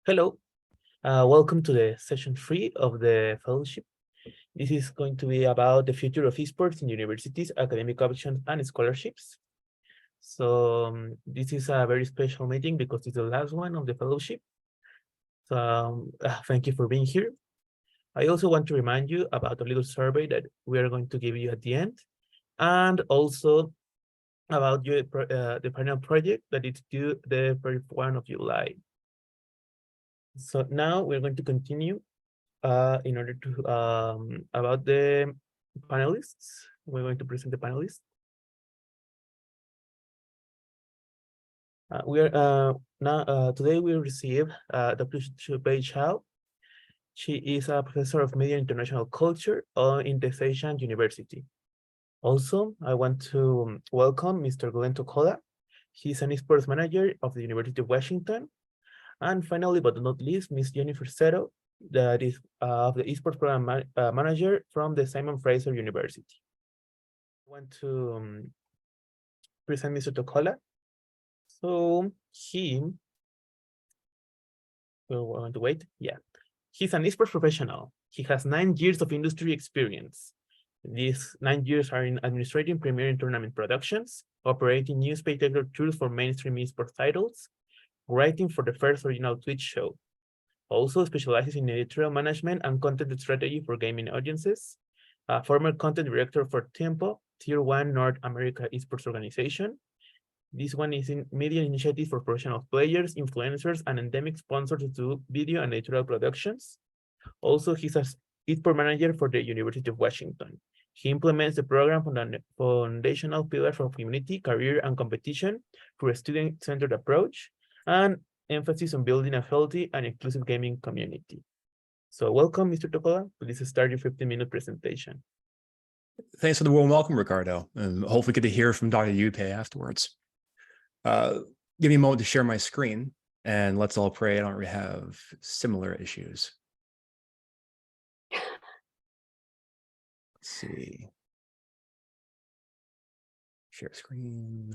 Hello, welcome to the session 3 of the fellowship. This is going to be about the future of esports in universities, academic options, and scholarships. So this is a very special meeting because it's the last one of the fellowship. So thank you for being here. I also want to remind you about a little survey that we are going to give you at the end, and also about the panel project that is due the 1st of July. So now we're going to continue in order to about the panelists. We're going to present the panelists. Today we receive Dr. Yupei Zhao. She is a professor of media and international culture in the Zhejiang University. Also, I want to welcome Mr. Glen Tokola. He's an esports manager of the University of Washington. And finally, but not least, Ms. Jennifer Seto, that is the esports program manager from the Simon Fraser University. I want to present Mr. Tokola. So we'll want to wait. Yeah, he's an esports professional. He has 9 years of industry experience. These 9 years are in administrating premier and tournament productions, operating new spectacular tours for mainstream esports titles, writing for the first original Twitch show. Also specializes in editorial management and content strategy for gaming audiences. Former content director for Tempo, Tier 1 North America esports organization. This one is in media initiative for professional players, influencers, and endemic sponsors to do video and editorial productions. Also, he's an esports manager for the University of Washington. He implements the program from the foundational pillars of community, career, and competition through a student-centered approach and emphasis on building a healthy and inclusive gaming community. So welcome, Mr. Tokola. Please start your 15-minute presentation. Thanks for the warm welcome, Ricardo, and hopefully get to hear from Dr. Yupei afterwards. Give me a moment to share my screen, and let's all pray I don't really have similar issues. Let's see. Share screen.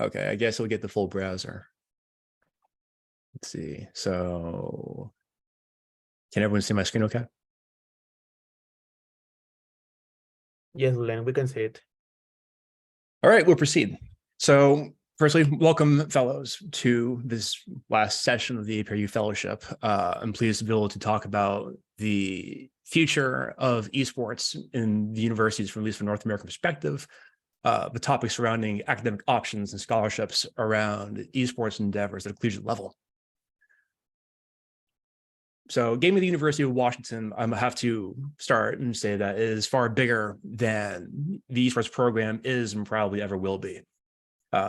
Okay, I guess we'll get the full browser. Let's see. So, can everyone see my screen okay? Yes, Len, we can see it. All right, we'll proceed. So, firstly, welcome, fellows, to this last session of the APRU Fellowship. I'm pleased to be able to talk about the future of esports in the universities, from at least from North American perspective, the topics surrounding academic options and scholarships around esports endeavors at a collegiate level. So gaming at the University of Washington, I have to start and say that it is far bigger than the esports program is and probably ever will be.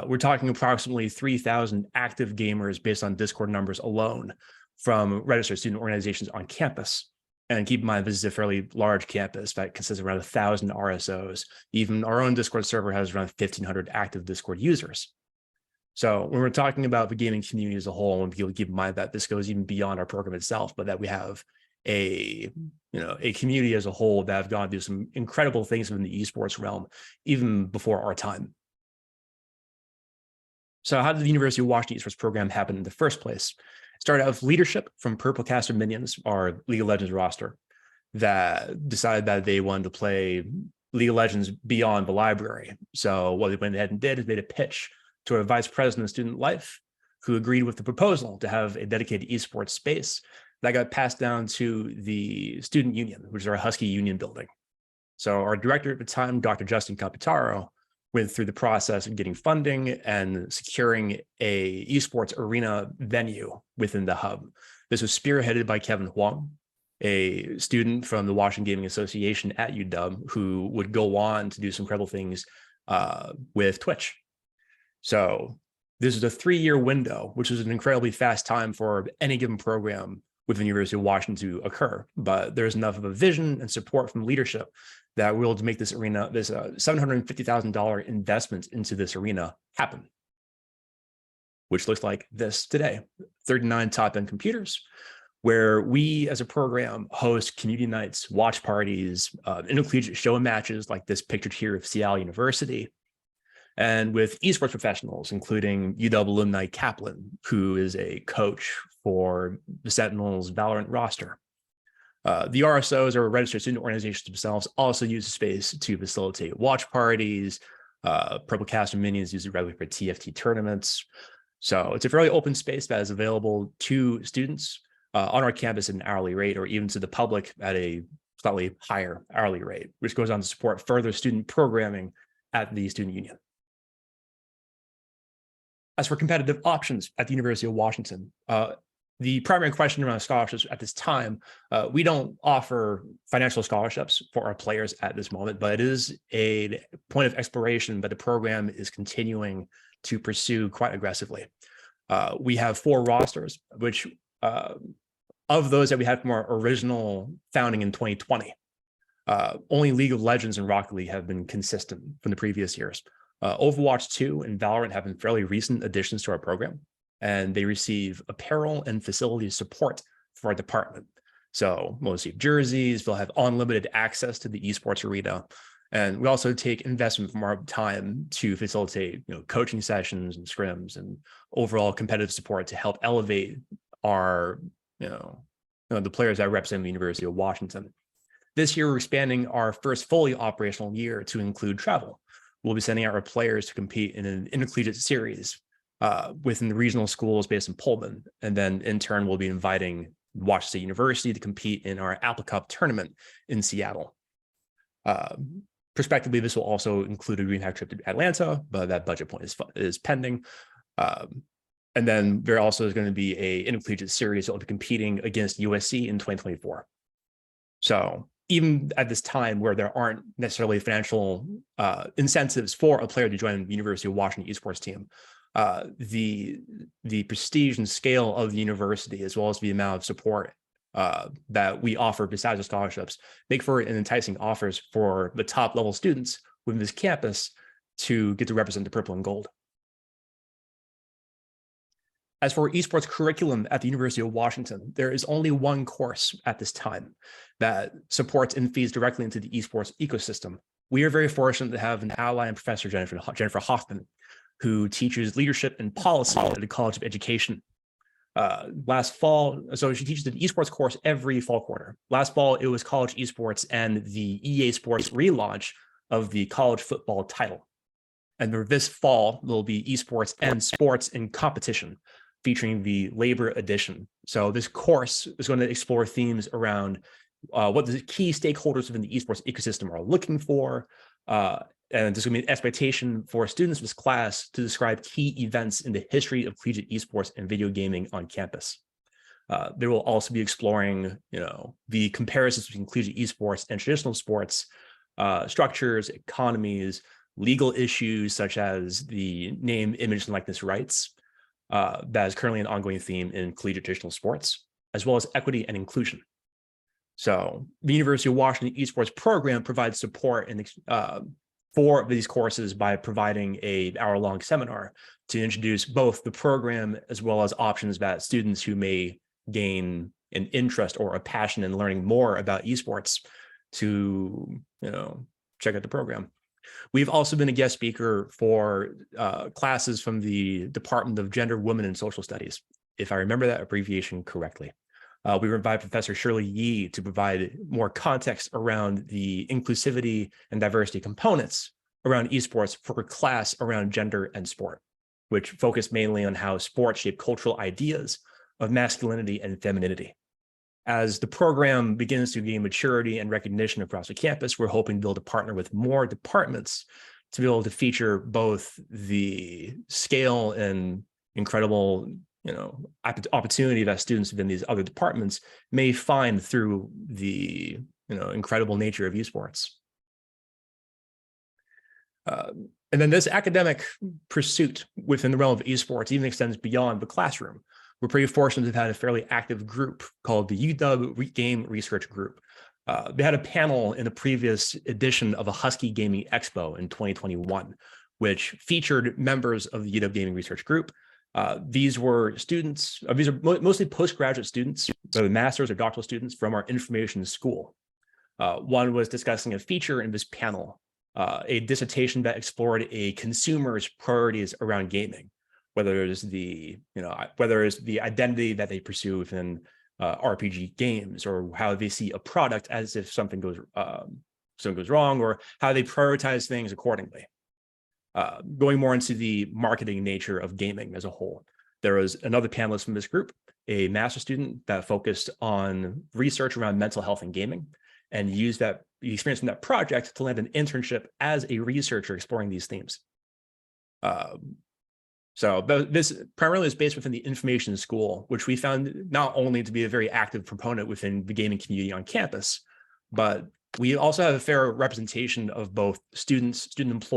We're talking approximately 3,000 active gamers based on Discord numbers alone from registered student organizations on campus. And keep in mind, this is a fairly large campus that consists of around 1,000 RSOs. Even our own Discord server has around 1,500 active Discord users. So when we're talking about the gaming community as a whole, I want people to keep in mind that this goes even beyond our program itself, but that we have a community as a whole that have gone through some incredible things in the esports realm, even before our time. So how did the University of Washington Esports program happen in the first place? It started out with leadership from Purple Caster Minions, our League of Legends roster, that decided that they wanted to play League of Legends beyond the library. So what they went ahead and did is made a pitch to a vice president of student life who agreed with the proposal to have a dedicated esports space that got passed down to the student union, which is our Husky union building. So our director at the time, Dr. Justin Capitaro, went through the process of getting funding and securing a esports arena venue within the hub. This was spearheaded by Kevin Huang, a student from the Washington Gaming Association at UW, who would go on to do some incredible things with Twitch. So this is a 3-year window, which is an incredibly fast time for any given program within the University of Washington to occur. But there's enough of a vision and support from leadership that we're able to make this arena, this $750,000 investment into this arena happen, which looks like this today. 39 top-end computers, where we as a program host community nights, watch parties, intercollegiate show and matches like this pictured here of Seattle University. and with esports professionals, including UW alumni Kaplan, who is a coach for the Sentinels Valorant roster. The RSOs, or registered student organizations themselves, also use the space to facilitate watch parties. Purple Cast and Minions use it regularly for TFT tournaments. So it's a fairly open space that is available to students on our campus at an hourly rate, or even to the public at a slightly higher hourly rate, which goes on to support further student programming at the student union. As for competitive options at the University of Washington, the primary question around scholarships at this time, we don't offer financial scholarships for our players at this moment, but it is a point of exploration that the program is continuing to pursue quite aggressively. We have 4 rosters, which of those that we had from our original founding in 2020, only League of Legends and Rocket League have been consistent from the previous years. Overwatch 2 and Valorant have been fairly recent additions to our program, and they receive apparel and facility support for our department. So we'll receive jerseys, they'll have unlimited access to the esports arena. And we also take investment from our time to facilitate, coaching sessions and scrims and overall competitive support to help elevate our, the players that represent the University of Washington. This year, we're expanding our first fully operational year to include travel. We'll be sending out our players to compete in an intercollegiate series within the regional schools based in Pullman. And then in turn, we'll be inviting Washington University to compete in our Apple Cup tournament in Seattle. Prospectively, this will also include a DreamHack trip to Atlanta, but that budget point is pending. And then there also is going to be a intercollegiate series that will be competing against USC in 2024. So even at this time where there aren't necessarily financial incentives for a player to join the University of Washington esports team, the prestige and scale of the university, as well as the amount of support that we offer besides the scholarships, make for an enticing offers for the top level students within this campus to get to represent the purple and gold. As for esports curriculum at the University of Washington, there is only one course at this time that supports and feeds directly into the esports ecosystem. We are very fortunate to have an ally and Professor Jennifer Hoffman, who teaches leadership and policy at the College of Education. Last fall, so she teaches an esports course every fall quarter. Last fall, it was college esports and the EA Sports relaunch of the college football title. And this fall, there'll be esports and sports in competition, featuring the labor edition. So this course is going to explore themes around what the key stakeholders within the esports ecosystem are looking for. And there's going to be an expectation for students of this class to describe key events in the history of collegiate esports and video gaming on campus. They will also be exploring, the comparisons between collegiate esports and traditional sports, structures, economies, legal issues such as the name, image, and likeness rights. That is currently an ongoing theme in collegiate traditional sports, as well as equity and inclusion. So the University of Washington esports program provides support for these courses by providing an hour-long seminar to introduce both the program as well as options that students who may gain an interest or a passion in learning more about esports to, check out the program. We've also been a guest speaker for classes from the Department of Gender, Women, and Social Studies, if I remember that abbreviation correctly. We were invited Professor Shirley Yee to provide more context around the inclusivity and diversity components around esports for a class around gender and sport, which focused mainly on how sports shape cultural ideas of masculinity and femininity. As the program begins to gain maturity and recognition across the campus, we're hoping to be able to partner with more departments to be able to feature both the scale and incredible opportunity that students within these other departments may find through the incredible nature of esports. And then this academic pursuit within the realm of esports even extends beyond the classroom. We're pretty fortunate to have had a fairly active group called the UW Game Research Group. They had a panel in the previous edition of a Husky Gaming Expo in 2021, which featured members of the UW Gaming Research Group. These were students, these are mostly postgraduate students, whether master's or doctoral students from our information school. One was discussing a feature in this panel a dissertation that explored a consumer's priorities around gaming, whether it's the identity that they pursue within RPG games, or how they see a product as if something goes wrong, or how they prioritize things accordingly. Going more into the marketing nature of gaming as a whole, there was another panelist from this group, a master's student that focused on research around mental health and gaming, and used that experience from that project to land an internship as a researcher exploring these themes. So this primarily is based within the information school, which we found not only to be a very active proponent within the gaming community on campus, but we also have a fair representation of both students, student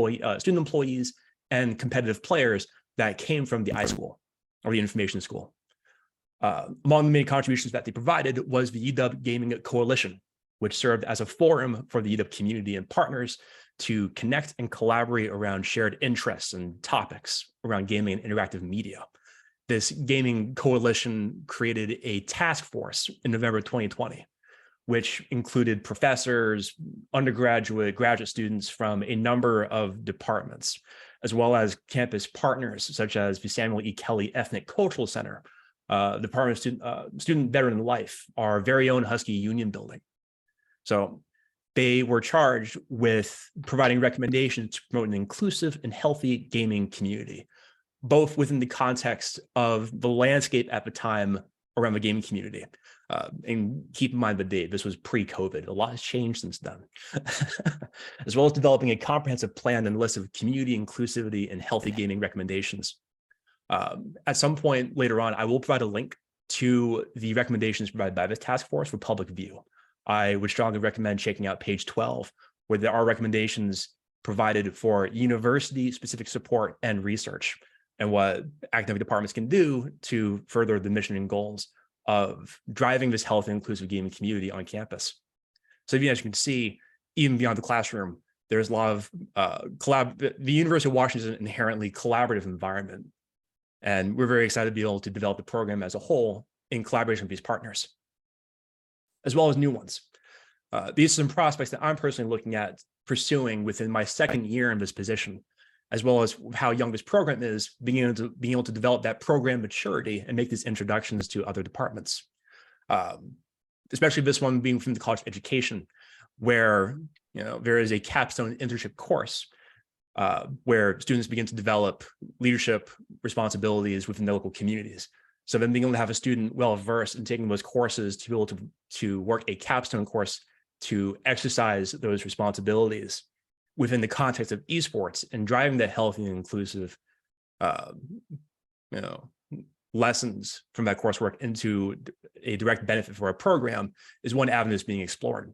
employees, and competitive players that came from the iSchool or the information school. Among the many contributions that they provided was the UW Gaming Coalition, which served as a forum for the UW community and partners to connect and collaborate around shared interests and topics around gaming and interactive media. This gaming coalition created a task force in November 2020, which included professors, undergraduate, graduate students from a number of departments, as well as campus partners such as the Samuel E. Kelly Ethnic Cultural Center, Department of Student Veteran Life, our very own Husky Union building. So they were charged with providing recommendations to promote an inclusive and healthy gaming community, both within the context of the landscape at the time around the gaming community. And keep in mind the date, this was pre-COVID. A lot has changed since then. As well as developing a comprehensive plan and list of community inclusivity and healthy gaming recommendations. At some point later on, I will provide a link to the recommendations provided by this task force for public view. I would strongly recommend checking out page 12, where there are recommendations provided for university-specific support and research, and what academic departments can do to further the mission and goals of driving this healthy and inclusive gaming community on campus. So as you can see, even beyond the classroom, there's a lot of the University of Washington is an inherently collaborative environment. And we're very excited to be able to develop the program as a whole in collaboration with these partners, as well as new ones. These are some prospects that I'm personally looking at pursuing within my second year in this position, as well as how young this program is, being able to develop that program maturity and make these introductions to other departments. Especially this one being from the College of Education, where there is a capstone internship course where students begin to develop leadership responsibilities within their local communities. So then being able to have a student well-versed in taking those courses to be able to work a capstone course to exercise those responsibilities within the context of esports and driving that healthy and inclusive, lessons from that coursework into a direct benefit for our program is one avenue that's being explored.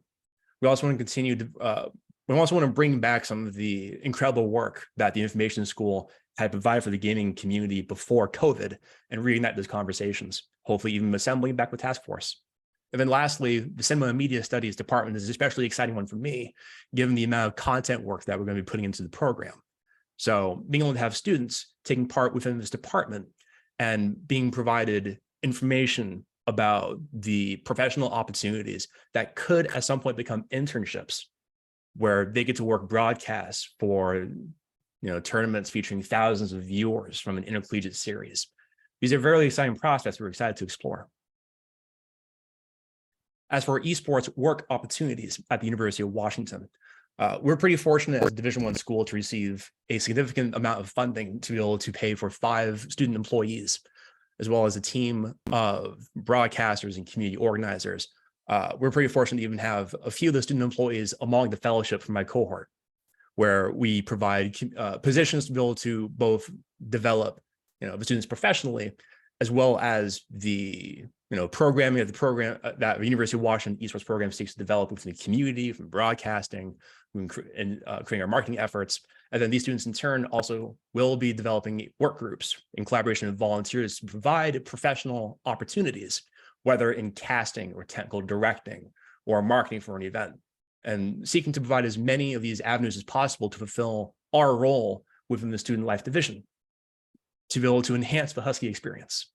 We also want to continue to, we also want to bring back some of the incredible work that the information school had provided for the gaming community before COVID and reignite those conversations, hopefully even assembling back with task force. And then lastly, the Cinema and Media Studies department is an especially exciting one for me, given the amount of content work that we're going to be putting into the program. So being able to have students taking part within this department and being provided information about the professional opportunities that could at some point become internships, where they get to work broadcasts for tournaments featuring thousands of viewers from an intercollegiate series. These are very exciting prospects we're excited to explore. As for esports work opportunities at the University of Washington, we're pretty fortunate as a Division I school to receive a significant amount of funding to be able to pay for 5 student employees, as well as a team of broadcasters and community organizers. We're pretty fortunate to even have a few of the student employees among the fellowship from my cohort, where we provide positions to be able to both develop the students professionally, as well as the programming of the program that the University of Washington Esports program seeks to develop within the community, from broadcasting and creating our marketing efforts. And then these students in turn also will be developing work groups in collaboration with volunteers to provide professional opportunities, whether in casting or technical directing or marketing for an event, and seeking to provide as many of these avenues as possible to fulfill our role within the student life division to be able to enhance the Husky experience.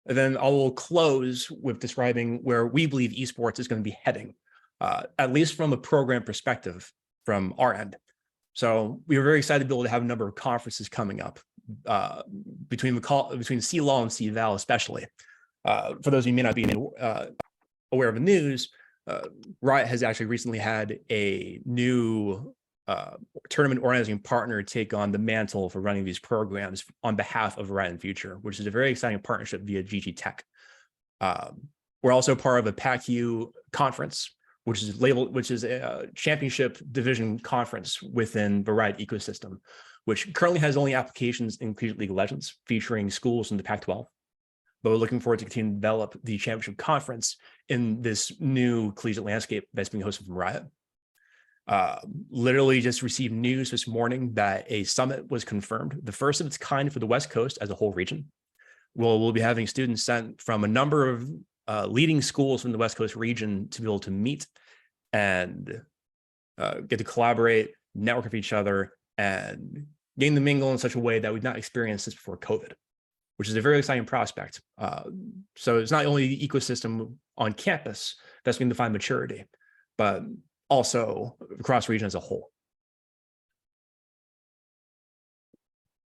And then I will close with describing where we believe esports is going to be heading at least from a program perspective from our end. So we were very excited to be able to have a number of conferences coming up between CLAW and CVAL especially. For those of you who may not be aware of the news, Riot has actually recently had a new tournament organizing partner take on the mantle for running these programs on behalf of Riot and Future, which is a very exciting partnership via GG Tech. We're also part of a PACU conference, which is a championship division conference within the Riot ecosystem, which currently has only applications in Collegiate League of Legends, featuring schools in the Pac-12. But we're looking forward to continue to develop the championship conference in this new collegiate landscape that's being hosted from Riot. Literally just received news this morning that a summit was confirmed, the first of its kind for the West Coast as a whole region. We'll be having students sent from a number of leading schools from the West Coast region to be able to meet and get to collaborate, network with each other, and gain the mingle in such a way that we've not experienced this before COVID, which is a very exciting prospect. So it's not only the ecosystem on campus that's going to define maturity, but also across region as a whole.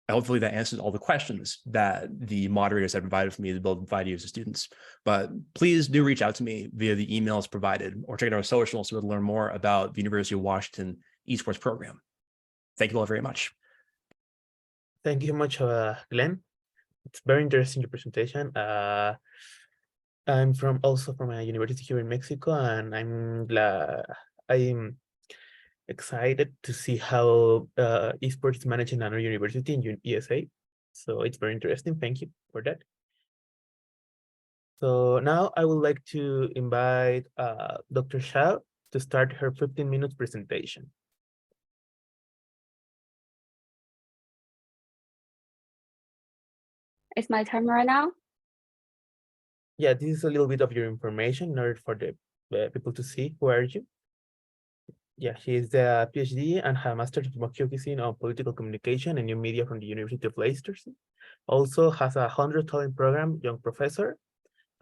Hopefully that answers all the questions that the moderators have provided for me to be able to provide you as students. But please do reach out to me via the emails provided or check out our socials to learn more about the University of Washington Esports Program. Thank you all very much. Thank you so much, Glenn. It's very interesting, your presentation. I'm also from a university here in Mexico, and I'm excited to see how esports is managed in another university in USA. So it's very interesting. Thank you for that. So now I would like to invite Dr. Zhao to start her 15-minute presentation. It's my turn right now? Yeah, this is a little bit of your information in order for the people to see who are you. Yeah, she is a PhD and has a master's focusing on political communication and new media from the University of Leicester. Also has a 100-talent program, Young Professor,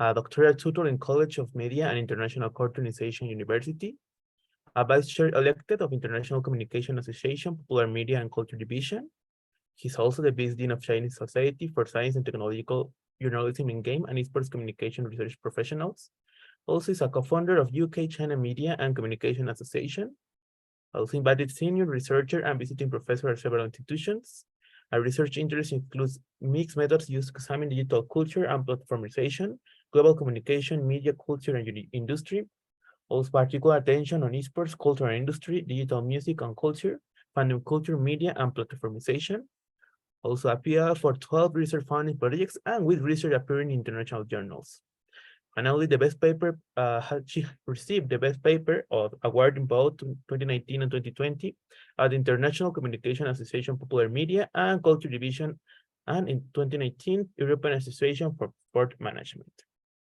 a doctoral tutor in College of Media and International Coordination University, a vice chair elected of International Communication Association, Popular Media and Culture Division. He's also the Vice Dean of Chinese Society for Science and Technological Journalism in Game and Esports Communication Research Professionals. Also is a co-founder of UK China Media and Communication Association. Also invited senior researcher and visiting professor at several institutions. Our research interest includes mixed methods used to examine digital culture and platformization, global communication, media, culture, and industry. Also particular attention on esports, culture and industry, digital music and culture, fandom culture, media, and platformization. Also appeared for 12 research funding projects and with research appearing in international journals. Finally, the best paper, she received the best paper award in both 2019 and 2020 at the International Communication Association Popular Media and Culture Division, and in 2019, European Association for Sport Management.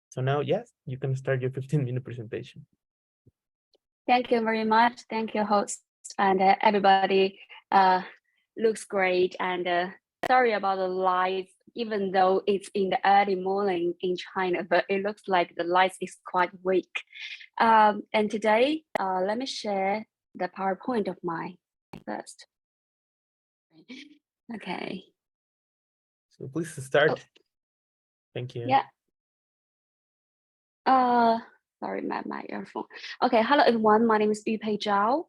So now, yes, you can start your 15-minute presentation. Thank you very much. Thank you, host, and everybody. Looks great, and sorry about the live, even though it's in the early morning in China, but it looks like the light is quite weak. And today, let me share the PowerPoint of mine first. Okay. So please start. Oh. Thank you. Yeah. Sorry, my earphone. Okay, hello everyone. My name is Yupei Zhao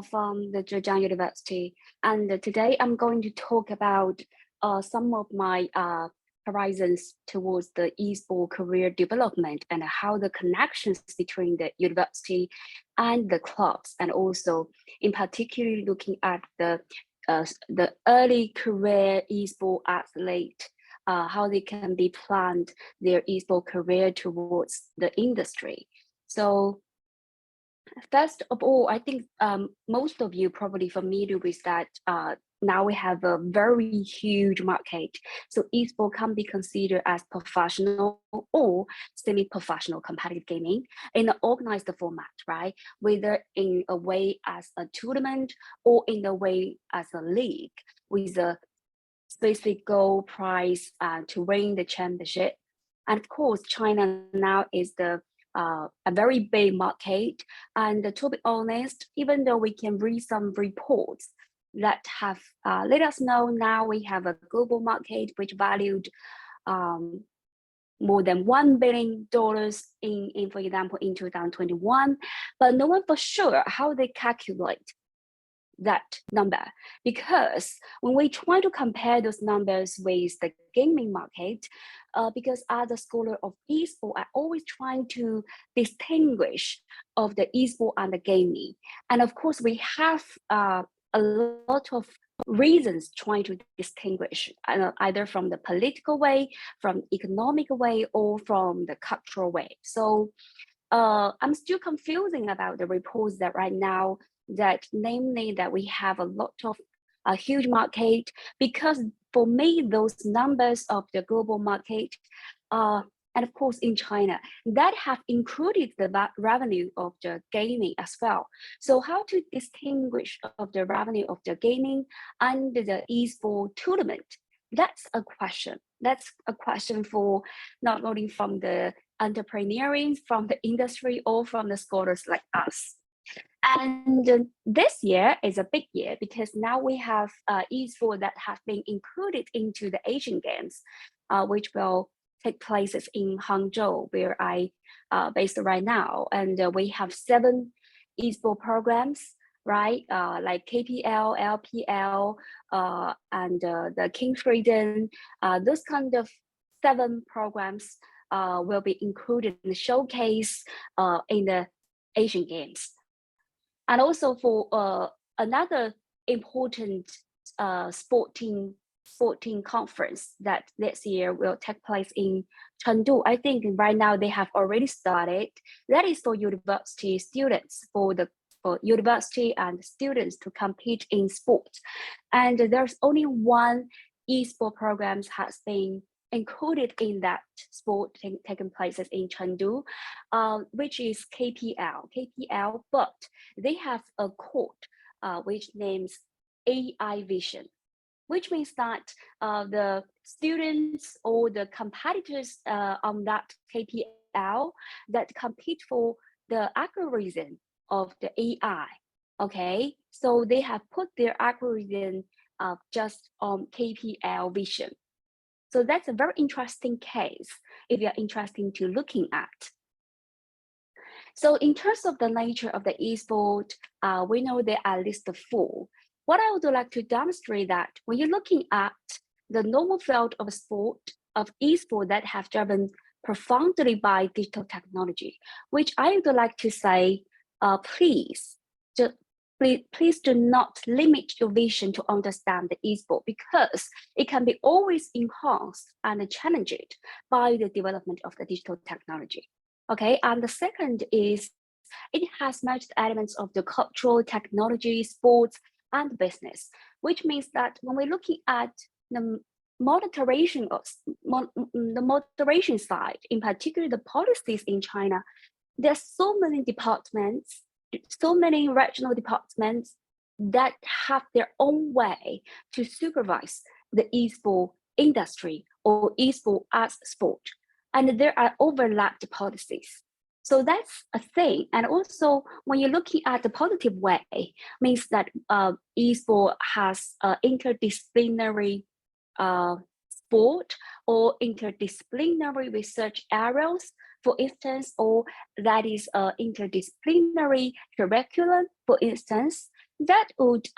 from the Zhejiang University, and today I'm going to talk about some of my horizons towards the esports career development and how the connections between the university and the clubs, and also in particular looking at the early career esports athlete, how they can be planned their esports career towards the industry. So first of all, I think most of you probably familiar with that. Now we have a very huge market. So esports can be considered as professional or semi-professional competitive gaming in an organized format, right? Whether in a way as a tournament or in a way as a league with a specific goal prize to win the championship. And of course, China now is the a very big market. And to be honest, even though we can read some reports that have let us know now we have a global market which valued more than $1 billion in, for example, in 2021, but no one for sure how they calculate that number, because when we try to compare those numbers with the gaming market, because as a scholar of esports, I always trying to distinguish of the esports and the gaming. And of course, we have a lot of reasons trying to distinguish, either from the political way, from economic way, or from the cultural way. So I'm still confusing about the reports that right now, that namely that we have a lot of a huge market, because for me, those numbers of the global market, and of course in China, that have included the revenue of the gaming as well. So how to distinguish of the revenue of the gaming and the esports tournament? That's a question. That's a question for not only from the entrepreneurs, from the industry, or from the scholars like us. And this year is a big year because now we have esports that have been included into the Asian Games, which will take places in Hangzhou, where I based right now. And we have 7 esports programs, right? Like KPL, LPL, and the King Freedom. Those kind of 7 programs will be included in the showcase in the Asian Games. And also for another important sporting conference that this year will take place in Chengdu. I think right now they have already started. That is for university students, for university and students to compete in sports. And there's only one esports programs has been included in that sport taking places in Chengdu, which is KPL, but they have a court which names AI Vision, which means that the students or the competitors on that KPL that compete for the algorithm of the AI, okay? So they have put their algorithm just on KPL Vision. So that's a very interesting case if you're interested to looking at. So in terms of the nature of the esport, we know there are at least 4. What I would like to demonstrate that when you're looking at the normal field of sport, of esport that have driven profoundly by digital technology, which I would like to say, please do not limit your vision to understand the esport, because it can be always enhanced and challenged by the development of the digital technology. Okay, and the second is it has merged elements of the cultural, technology, sports, and business, which means that when we're looking at the moderation side, in particular the policies in China, there's so many departments, so many regional departments that have their own way to supervise the esport industry or esport as sport. And there are overlapped policies. So that's a thing. And also when you're looking at the positive way, means that esport has interdisciplinary sport or interdisciplinary research areas, for instance, or that is interdisciplinary curriculum, for instance. That would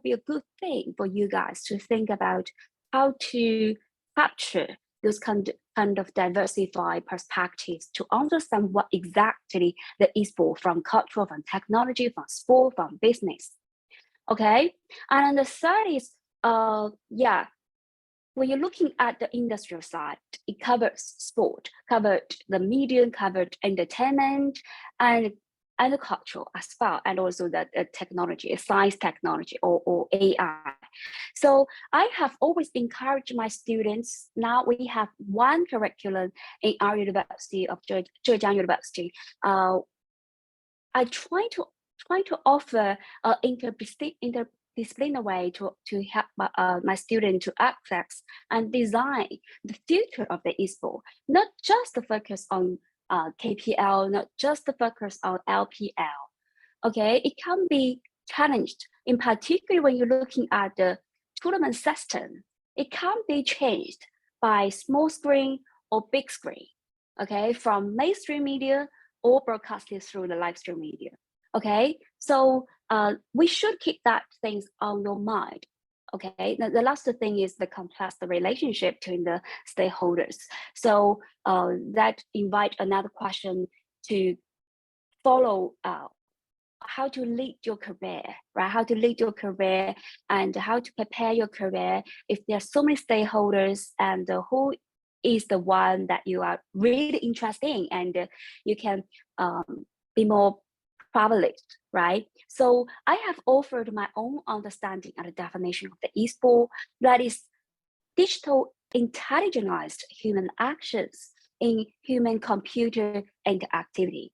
be a good thing for you guys to think about how to capture those kind of diversified perspectives to understand what exactly the esport from culture, from technology, from sport, from business. Okay, and the third is when you're looking at the industrial side, it covers sport, covered the media, covered entertainment, and the cultural as well, and also the technology, science technology, or AI. So I have always encouraged my students. Now we have one curriculum in our university of Zhejiang University. I try to offer an interdisciplinary way to help my students to access and design the future of the esport, not just to focus on KPL, not just the focus on LPL. Okay, it can be challenged, in particular when you're looking at the tournament system. It can be changed by small screen or big screen, okay, from mainstream media or broadcasted through the live stream media. Okay, so we should keep that things on your mind. Okay, the last thing is the complex relationship between the stakeholders. So that invite another question to follow how to lead your career, right? How to lead your career and how to prepare your career if there are so many stakeholders, and who is the one that you are really interested in, and you can be more privileged, right? So I have offered my own understanding and definition of the esport, that is digital intelligentized human actions in human-computer interactivity,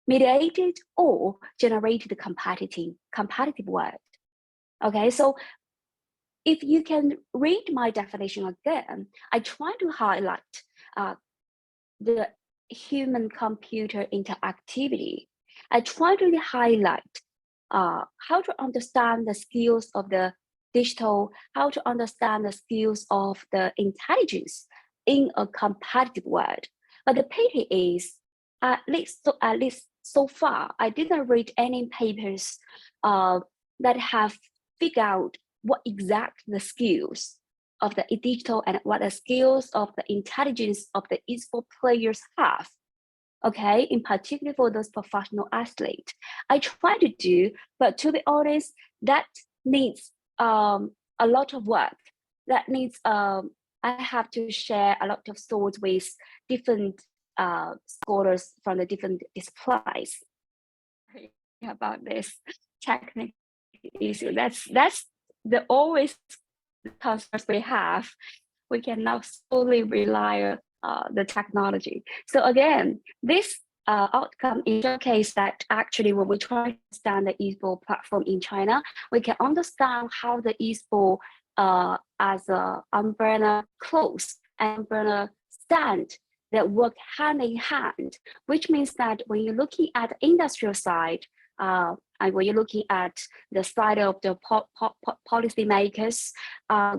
mediated or generated competitive world. Okay, so if you can read my definition again, I try to highlight the human-computer interactivity. I try to highlight how to understand the skills of the digital, how to understand the skills of the intelligence in a competitive world. But the pity is, at least so far, I didn't read any papers that have figured out what exactly the skills of the digital and what the skills of the intelligence of the esports players have. Okay, in particular for those professional athletes. I try to do, but to be honest, that needs a lot of work. That needs, I have to share a lot of thoughts with different scholars from the different disciplines about this technical issue. That's the always concerns we have. We cannot solely rely on the technology. So again, this outcome is a case that actually when we try to understand the esports platform in China, we can understand how the esports as an umbrella close and umbrella stand that work hand in hand, which means that when you're looking at the industrial side, and when you're looking at the side of the policymakers,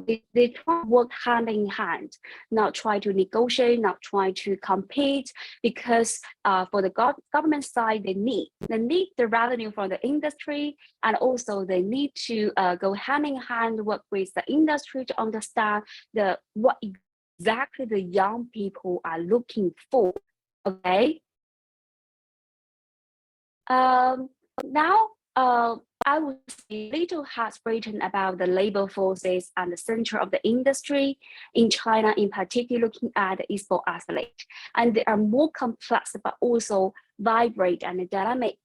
they try to work hand in hand, not try to negotiate, not try to compete, because for the government side, they need the revenue from the industry, and also they need to go hand in hand, work with the industry to understand what exactly the young people are looking for. Okay. Now, I would say little has written about the labor forces and the center of the industry in China, in particular looking at the esports athlete. And they are more complex, but also vibrant and dynamic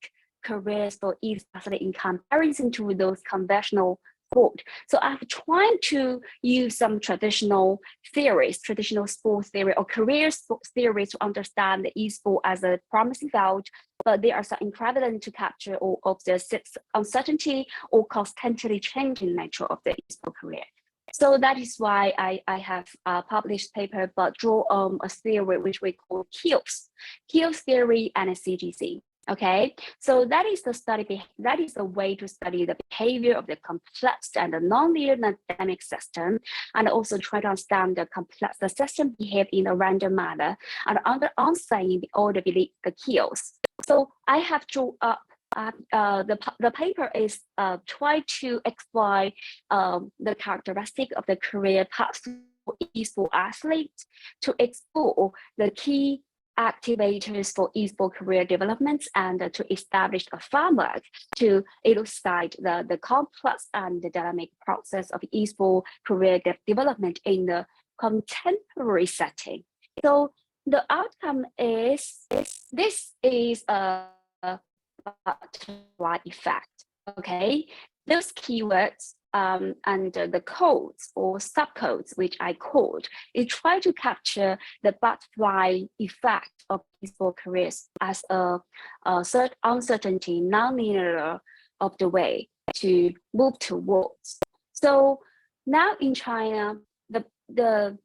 careers for esports athlete in comparison to those conventional sport. So I've tried to use some traditional theories, traditional sports theory or career sports theories to understand the esports as a promising field, but there are some equivalent to capture all of the uncertainty or constantly changing nature of the esports career. So that is why I have published paper, but draw a theory which we call KIOS theory and a CGC. Okay, so that is the study. That is the way to study the behavior of the complex and the non-linear dynamic system, and also try to understand the system behave in a random manner, and understanding the order beneath the KIOS. So I have drawn up. The paper is try to explore the characteristic of the career path for esports athletes, to explore the key activators for esports career development, and to establish a framework to illustrate the complex and the dynamic process of esports career development in the contemporary setting. So the outcome is this is a butterfly effect. Okay, those keywords and the codes or subcodes, which I called, it try to capture the butterfly effect of esports careers as a uncertainty, non-linear of the way to move towards. So now in China, the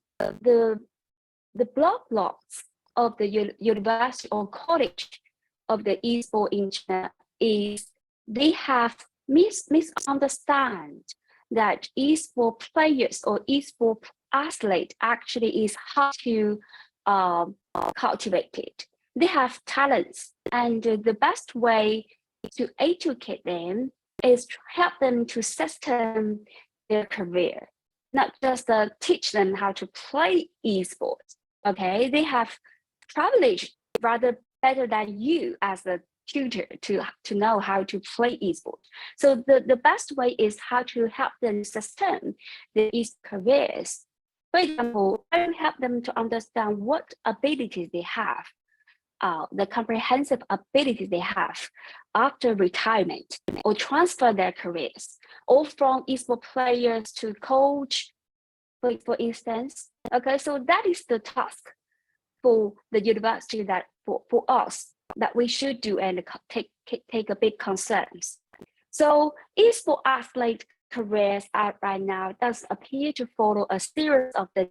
block blocks of the university or college of the esports in China is they have misunderstand that esports players or esports athlete actually is hard to cultivate it. They have talents, and the best way to educate them is to help them to sustain their career, not just teach them how to play esports. Okay, they have privilege rather better than you as a tutor to know how to play esports. So the best way is how to help them sustain their esports careers. For example, I will help them to understand what abilities they have, the comprehensive abilities they have after retirement, or transfer their careers, or from esports players to coach, for instance. Okay, so that is the task for the university that for us that we should do and take a big concerns. So esports athlete careers right now does appear to follow a series of the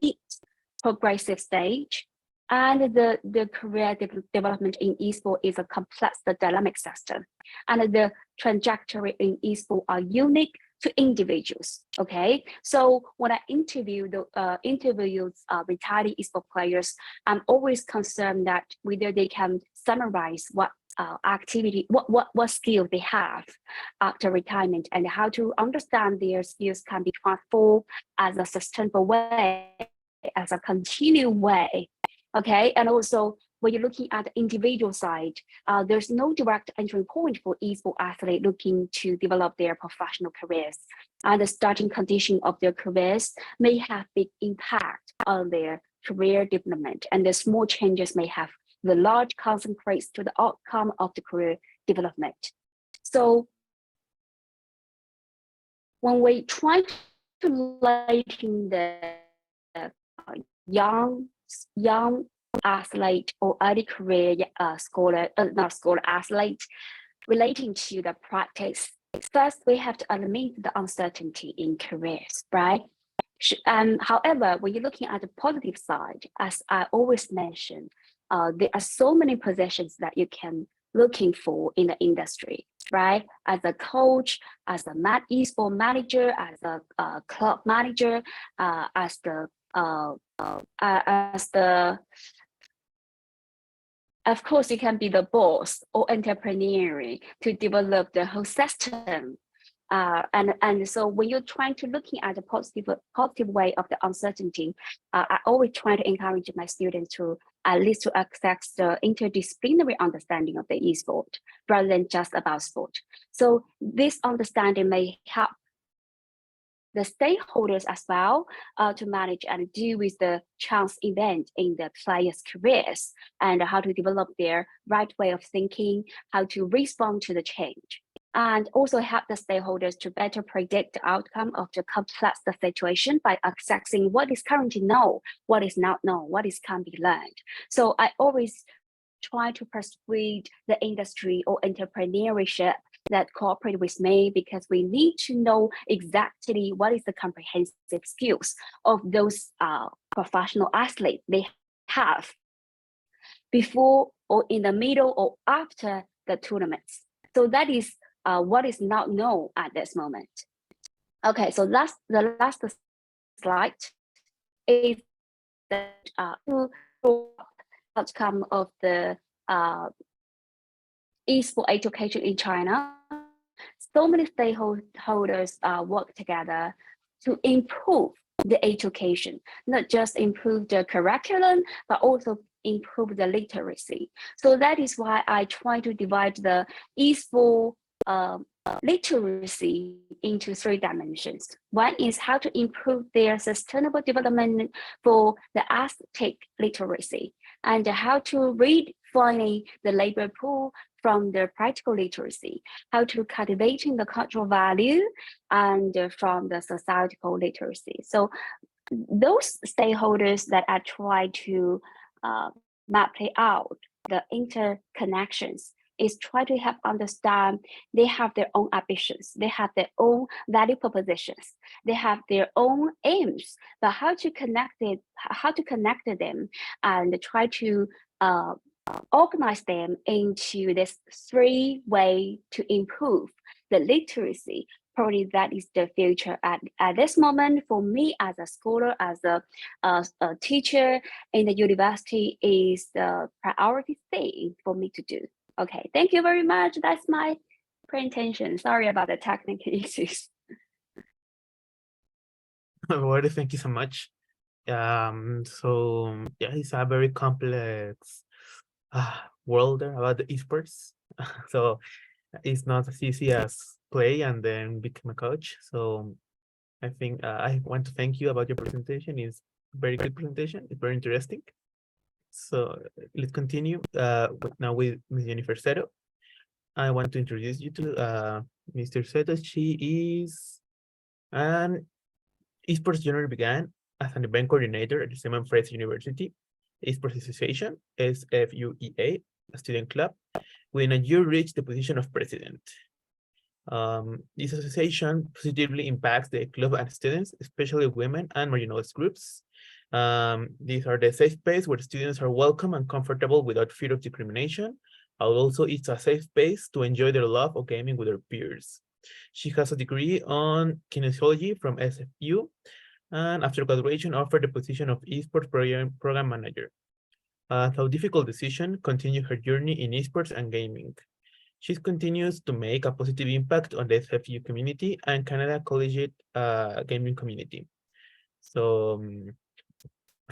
progressive stage, and the career development in esports is a complex dynamic system, and the trajectory in esports are unique to individuals. Okay, so when I interview retired esports players, I'm always concerned that whether they can summarize what activity, what skill they have after retirement, and how to understand their skills can be transformed as a sustainable way, as a continued way. Okay, and also when you're looking at the individual side, there's no direct entry point for esports athlete looking to develop their professional careers. And the starting condition of their careers may have big impact on their career development, and the small changes may have the large consequences to the outcome of the career development. So when we try to lighten the young athlete or early career athlete relating to the practice, first we have to eliminate the uncertainty in careers, right? However, when you're looking at the positive side, as I always mention, there are so many positions that you can looking for in the industry, right? As a coach, as a esports manager, as a club manager, of course, you can be the boss or entrepreneur to develop the whole system. And so when you're trying to looking at the positive way of the uncertainty, I always try to encourage my students to at least to access the interdisciplinary understanding of the esport rather than just about sport. So this understanding may help the stakeholders as well to manage and deal with the chance event in the players' careers, and how to develop their right way of thinking, how to respond to the change, and also help the stakeholders to better predict the outcome of the complex situation by accessing what is currently known, what is not known, what is can be learned. So I always try to persuade the industry or entrepreneurship that cooperate with me, because we need to know exactly what is the comprehensive skills of those professional athletes they have before or in the middle or after the tournaments. So that is what is not known at this moment. Okay, so that's the last slide is that outcome of the esports education in China. So many stakeholders work together to improve the education, not just improve the curriculum, but also improve the literacy. So that is why I try to divide the esports literacy into 3 dimensions. One is how to improve their sustainable development for the aesthetic literacy, and how to read finally the labor pool from the practical literacy, how to cultivating the cultural value, and from the societal literacy. So those stakeholders that I try to map out the interconnections is try to help understand they have their own ambitions, they have their own value propositions, they have their own aims, but how to connect them and try to organize them into this 3 way to improve the literacy. Probably that is the future at this moment for me as a scholar, as a teacher in the university, is the priority thing for me to do. Okay, thank you very much. That's my presentation. Sorry about the technical issues. Well, thank you so much. So yeah, it's a very complex world there about the esports. So it's not as easy as play and then become a coach. So I think I want to thank you about your presentation. It's a very good presentation. It's very interesting. So let's continue now with Ms. Jennifer Seto. I want to introduce you to Mr. Seto. She is an esports journey began as an event coordinator at the Simon Fraser University Esports Association, SFUEA, a student club. Within a year, reached the position of president. This association positively impacts the club and students, especially women and marginalized groups. These are the safe space where students are welcome and comfortable without fear of discrimination. Also, it's a safe space to enjoy their love of gaming with their peers. She has a degree on kinesiology from SFU, and after graduation offered the position of esports program manager. Though difficult decision, continued her journey in esports and gaming. She continues to make a positive impact on the SFU community and Canada collegiate gaming community. So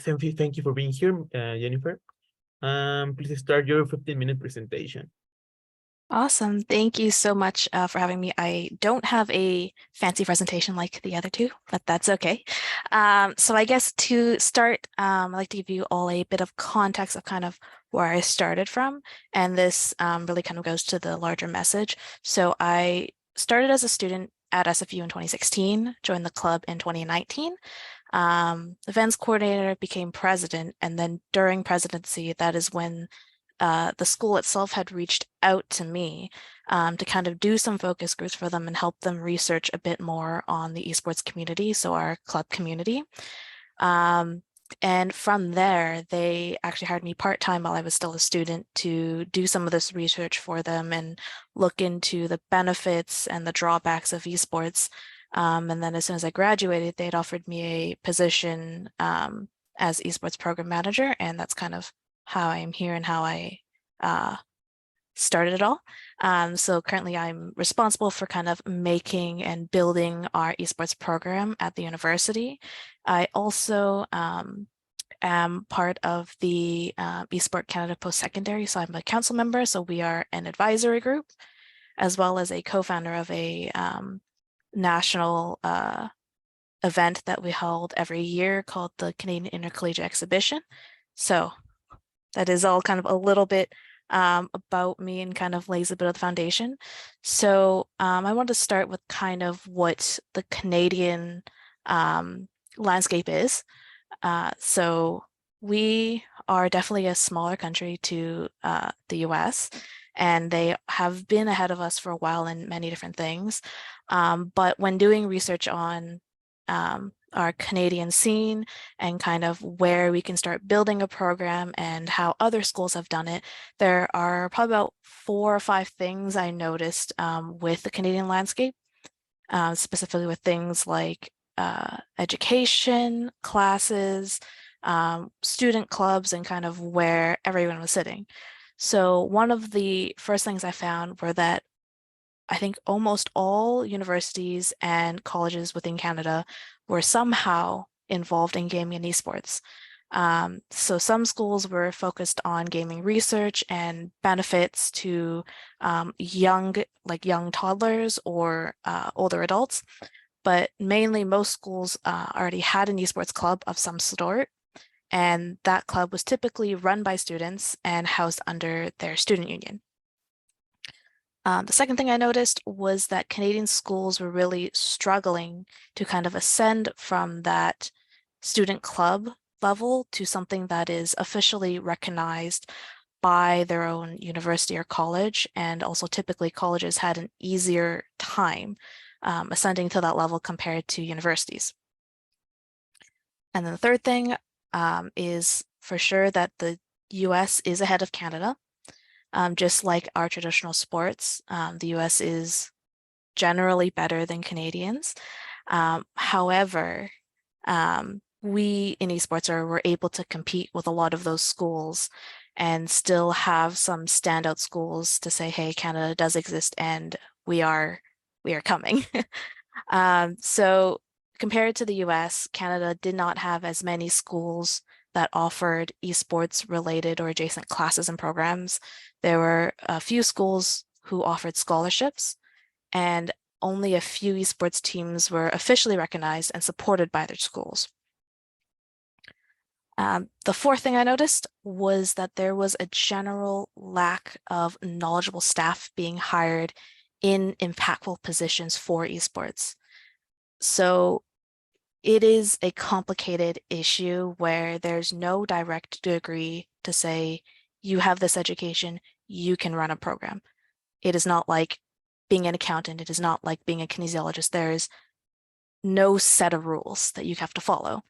thank you for being here, Jennifer. Please start your 15-minute presentation. Awesome. Thank you so much for having me. I don't have a fancy presentation like the other two, but that's okay. So I guess to start, I'd like to give you all a bit of context of kind of where I started from. And this really kind of goes to the larger message. So I started as a student at SFU in 2016, joined the club in 2019. Events coordinator, became president, and then during presidency, that is when the school itself had reached out to me to kind of do some focus groups for them and help them research a bit more on the esports community, so our club community. And from there, they actually hired me part-time while I was still a student to do some of this research for them and look into the benefits and the drawbacks of esports. And then as soon as I graduated, they'd offered me a position as esports program manager, and that's kind of how I'm here and how I started it all. So currently I'm responsible for kind of making and building our esports program at the university. I also am part of the Esport Canada Post-Secondary, so I'm a council member, so we are an advisory group, as well as a co-founder of a national event that we hold every year called the Canadian Intercollegiate Exhibition. So that is all kind of a little bit about me and kind of lays a bit of the foundation. So I want to start with kind of what the Canadian landscape is. So we are definitely a smaller country to the US, and they have been ahead of us for a while in many different things. But when doing research on our Canadian scene and kind of where we can start building a program and how other schools have done it, there are probably about 4 or 5 things I noticed with the Canadian landscape, specifically with things like education, classes, student clubs, and kind of where everyone was sitting. So one of the first things I found were that I think almost all universities and colleges within Canada were somehow involved in gaming and esports. So some schools were focused on gaming research and benefits to young toddlers or older adults, but mainly most schools already had an esports club of some sort, and that club was typically run by students and housed under their student union. The second thing I noticed was that Canadian schools were really struggling to kind of ascend from that student club level to something that is officially recognized by their own university or college, and also typically colleges had an easier time ascending to that level compared to universities. And then the third thing is for sure that the US is ahead of Canada. Just like our traditional sports, the US is generally better than Canadians. However, we in esports were able to compete with a lot of those schools and still have some standout schools to say, hey, Canada does exist and we are coming. So compared to the US, Canada did not have as many schools that offered esports related or adjacent classes and programs. There were a few schools who offered scholarships, and only a few esports teams were officially recognized and supported by their schools. The fourth thing I noticed was that there was a general lack of knowledgeable staff being hired in impactful positions for esports. So it is a complicated issue where there's no direct degree to say, you have this education, you can run a program. It is not like being an accountant. It is not like being a kinesiologist. There is no set of rules that you have to follow.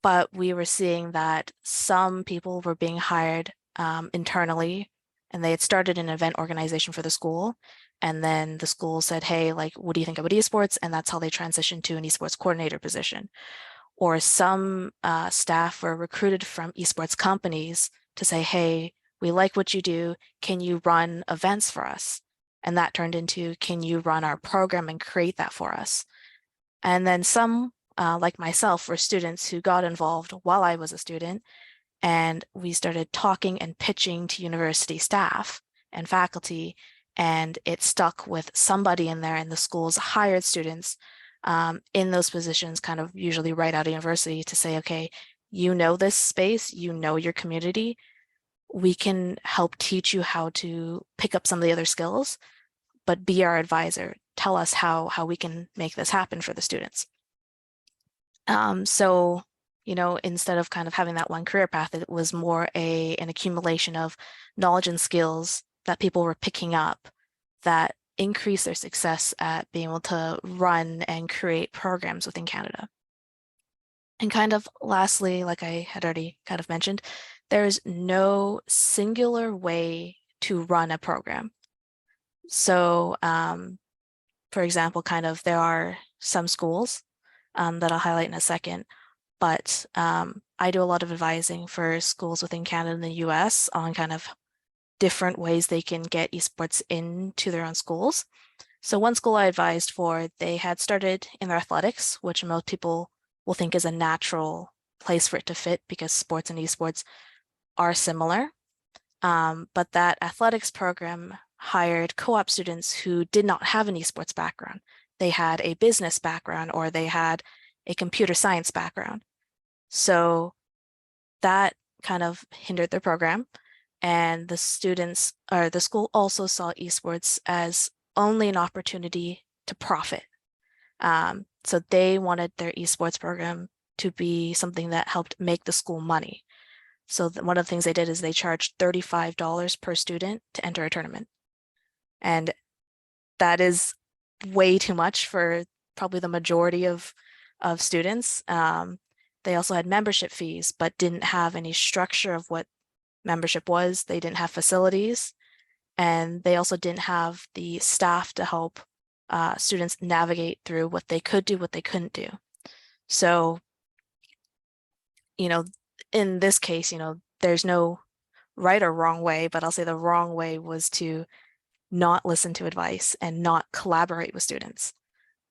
But we were seeing that some people were being hired internally, and they had started an event organization for the school. And then the school said, hey, like, what do you think about esports? And that's how they transitioned to an esports coordinator position. Or some staff were recruited from esports companies to say, hey, we like what you do. Can you run events for us? And that turned into, can you run our program and create that for us? And then some, like myself, were students who got involved while I was a student. And we started talking and pitching to university staff and faculty, and it stuck with somebody in there, and the schools hired students in those positions kind of usually right out of university to say, okay, you know this space, you know your community, we can help teach you how to pick up some of the other skills, but be our advisor. Tell us how we can make this happen for the students. So, you know, instead of kind of having that one career path, it was more an accumulation of knowledge and skills that people were picking up that increase their success at being able to run and create programs within Canada. And kind of lastly, like I had already kind of mentioned, there's no singular way to run a program. So, for example, kind of there are some schools that I'll highlight in a second, but I do a lot of advising for schools within Canada and the US on kind of different ways they can get esports into their own schools. So one school I advised for, they had started in their athletics, which most people will think is a natural place for it to fit because sports and esports are similar. But that athletics program hired co-op students who did not have an esports background. They had a business background or they had a computer science background. So that kind of hindered their program. And the students, or the school, also saw esports as only an opportunity to profit. So they wanted their esports program to be something that helped make the school money. So one of the things they did is they charged $35 per student to enter a tournament. And that is way too much for probably the majority of students. They also had membership fees, but didn't have any structure of what membership was. They didn't have facilities, and they also didn't have the staff to help students navigate through what they could do, what they couldn't do. So, you know, in this case, you know, there's no right or wrong way, but I'll say the wrong way was to not listen to advice and not collaborate with students.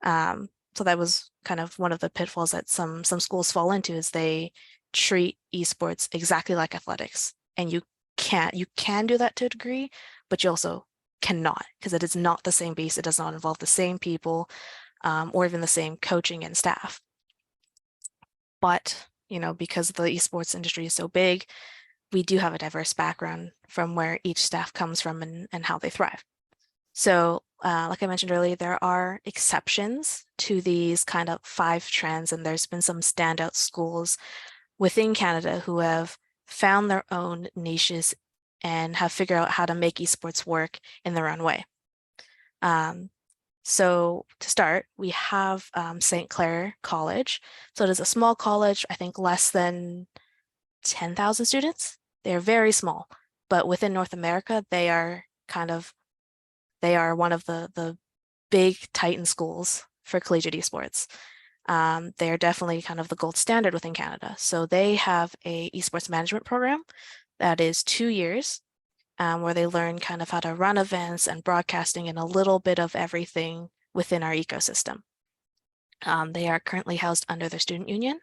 So that was kind of one of the pitfalls that some schools fall into, is they treat esports exactly like athletics. And you can do that to a degree, but you also cannot, because it is not the same base. It does not involve the same people or even the same coaching and staff. But, you know, because the esports industry is so big, we do have a diverse background from where each staff comes from and how they thrive. So like I mentioned earlier, there are exceptions to these kind of 5 trends, and there's been some standout schools within Canada who have found their own niches and have figured out how to make esports work in their own way. So to start, we have St. Clair College. So it is a small college, I think less than 10,000 students. They're very small, but within North America, they are one of the big Titan schools for collegiate esports. They are definitely kind of the gold standard within Canada. So they have a esports management program that is 2 years, where they learn kind of how to run events and broadcasting and a little bit of everything within our ecosystem. They are currently housed under their student union,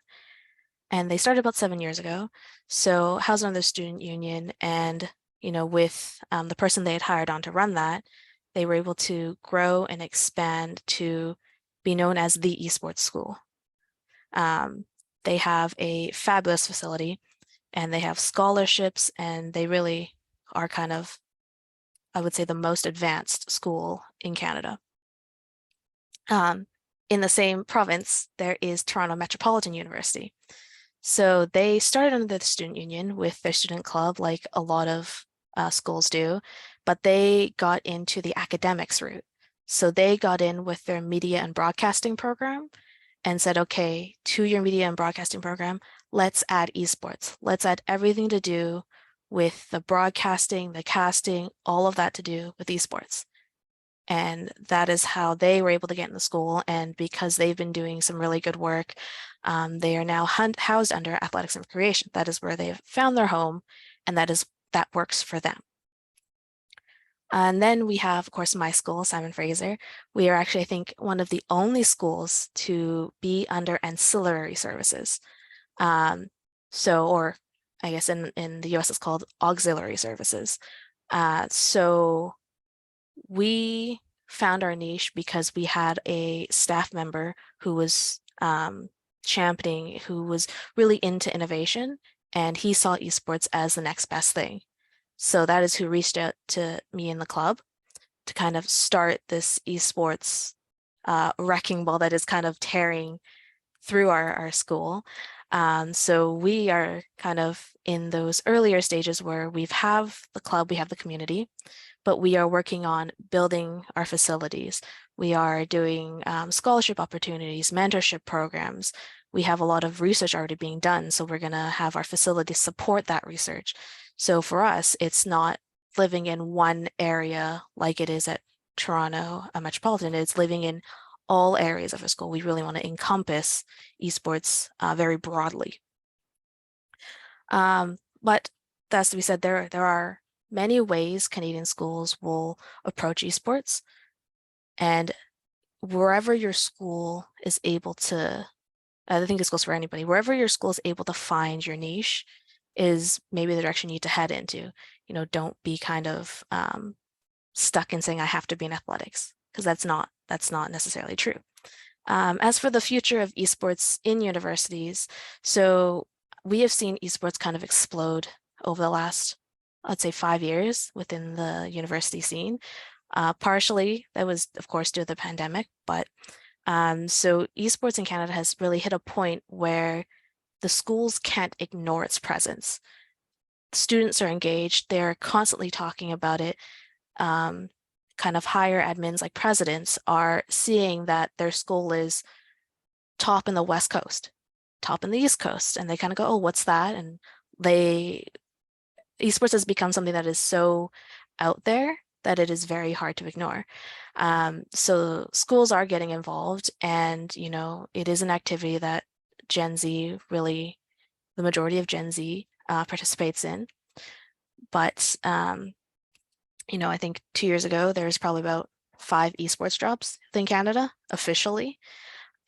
and they started about 7 years ago. So housed under the student union, and with the person they had hired on to run that, they were able to grow and expand to be known as the esports school. They have a fabulous facility, and they have scholarships, and they really are kind of, I would say, the most advanced school in Canada. In the same province, there is Toronto Metropolitan University. So they started under the student union with their student club, like a lot of schools do, but they got into the academics route. So they got in with their media and broadcasting program and said, okay, to your media and broadcasting program, let's add esports. Let's add everything to do with the broadcasting, the casting, all of that to do with esports. And that is how they were able to get in the school. And because they've been doing some really good work, they are now housed under athletics and recreation. That is where they've found their home, and that works for them. And then we have, of course, my school, Simon Fraser. We are actually, I think, one of the only schools to be under ancillary services. Or I guess in the US it's called auxiliary services. So we found our niche because we had a staff member who was championing, who was really into innovation, and he saw esports as the next best thing. So that is who reached out to me in the club to kind of start this esports wrecking ball that is kind of tearing through our school. So we are kind of in those earlier stages where we have the club, we have the community, but we are working on building our facilities. We are doing scholarship opportunities, mentorship programs. We have a lot of research already being done, so we're going to have our facilities support that research. So for us, it's not living in one area like it is at Toronto Metropolitan. It's living in all areas of our school. We really want to encompass esports very broadly. But that's to be said, there are many ways Canadian schools will approach esports, and wherever your school is able to, I think this goes for anybody, wherever your school is able to find your niche is maybe the direction you need to head into. Don't be kind of stuck in saying I have to be in athletics, because that's not necessarily true. As for the future of esports in universities, so we have seen esports kind of explode over the last, I'd say, 5 years within the university scene. Partially, that was, of course, due to the pandemic, but so esports in Canada has really hit a point where the schools can't ignore its presence. Students are engaged, they're constantly talking about it. Kind of higher admins like presidents are seeing that their school is top in the West Coast, top in the East Coast, and they kind of go, oh, what's that? And esports has become something that is so out there that it is very hard to ignore. So schools are getting involved, and it is an activity that Gen Z, really the majority of Gen Z participates in. But I think 2 years ago, there was probably about 5 esports jobs in Canada officially.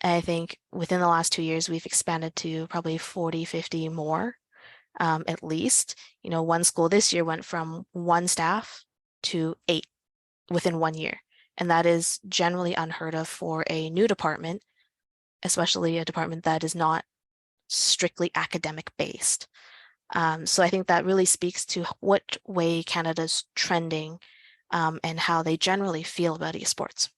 And I think within the last 2 years, we've expanded to probably 40, 50 more, at least. One school this year went from 1 staff to 8 within 1 year. And that is generally unheard of for a new department, especially a department that is not strictly academic based. So I think that really speaks to what way Canada's trending and how they generally feel about esports.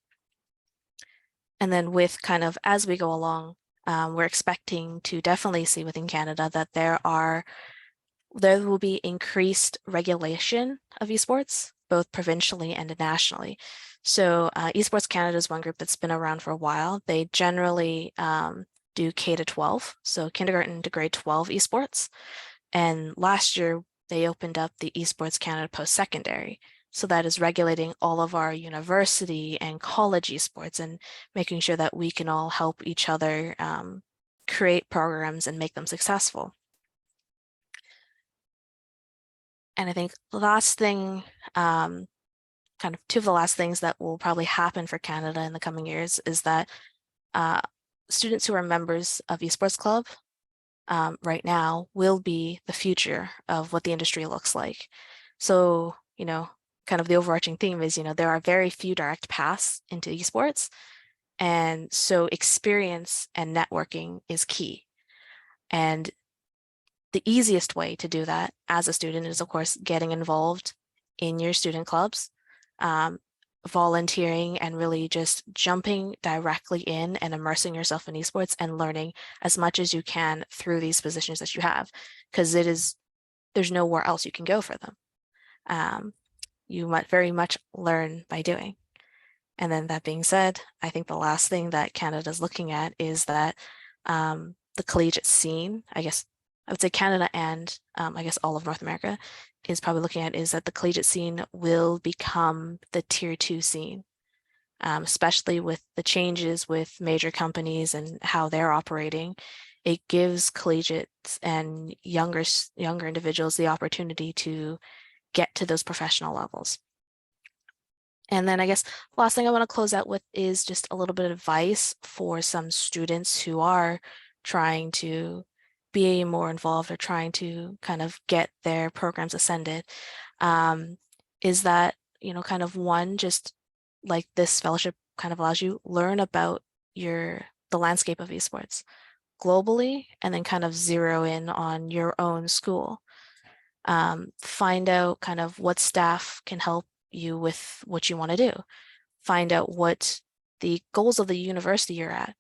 And then with kind of, as we go along, we're expecting to definitely see within Canada that there will be increased regulation of esports, both provincially and nationally. So Esports Canada is one group that's been around for a while. They generally do K to 12, so kindergarten to grade 12 esports. And last year, they opened up the Esports Canada Post-Secondary. So that is regulating all of our university and college esports and making sure that we can all help each other create programs and make them successful. And I think the last thing, kind of two of the last things that will probably happen for Canada in the coming years is that students who are members of Esports Club right now will be the future of what the industry looks like. So, kind of the overarching theme is, there are very few direct paths into esports. And so experience and networking is key. And the easiest way to do that as a student is, of course, getting involved in your student clubs, volunteering, and really just jumping directly in and immersing yourself in esports and learning as much as you can through these positions that you have, because there's nowhere else you can go for them. You might very much learn by doing. And then that being said, I think the last thing that Canada is looking at is that the collegiate scene, I guess I would say Canada and I guess all of North America is probably looking at is that the collegiate scene will become the tier 2 scene, especially with the changes with major companies and how they're operating. It gives collegiates and younger individuals the opportunity to get to those professional levels. And then I guess the last thing I want to close out with is just a little bit of advice for some students who are trying to be more involved or trying to kind of get their programs ascended, is that, kind of one, just like this fellowship kind of allows you learn about the landscape of esports globally, and then kind of zero in on your own school. Find out kind of what staff can help you with what you want to do. Find out what the goals of the university you're at,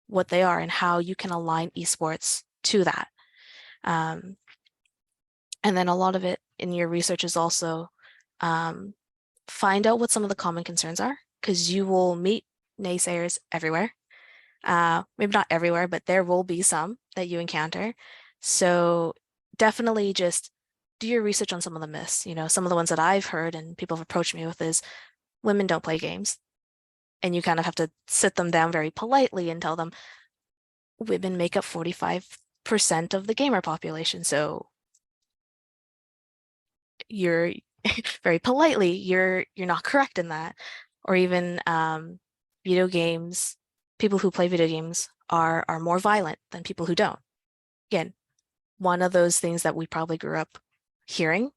what they are, and how you can align esports to that. And then a lot of it in your research is also find out what some of the common concerns are, because you will meet naysayers everywhere. Maybe not everywhere, but there will be some that you encounter. So definitely just do your research on some of the myths. Some of the ones that I've heard and people have approached me with is women don't play games. And you kind of have to sit them down very politely and tell them women make up 45% of the gamer population. So you're very politely, you're not correct in that. Or even video games, people who play video games are more violent than people who don't. Again, one of those things that we probably grew up hearing,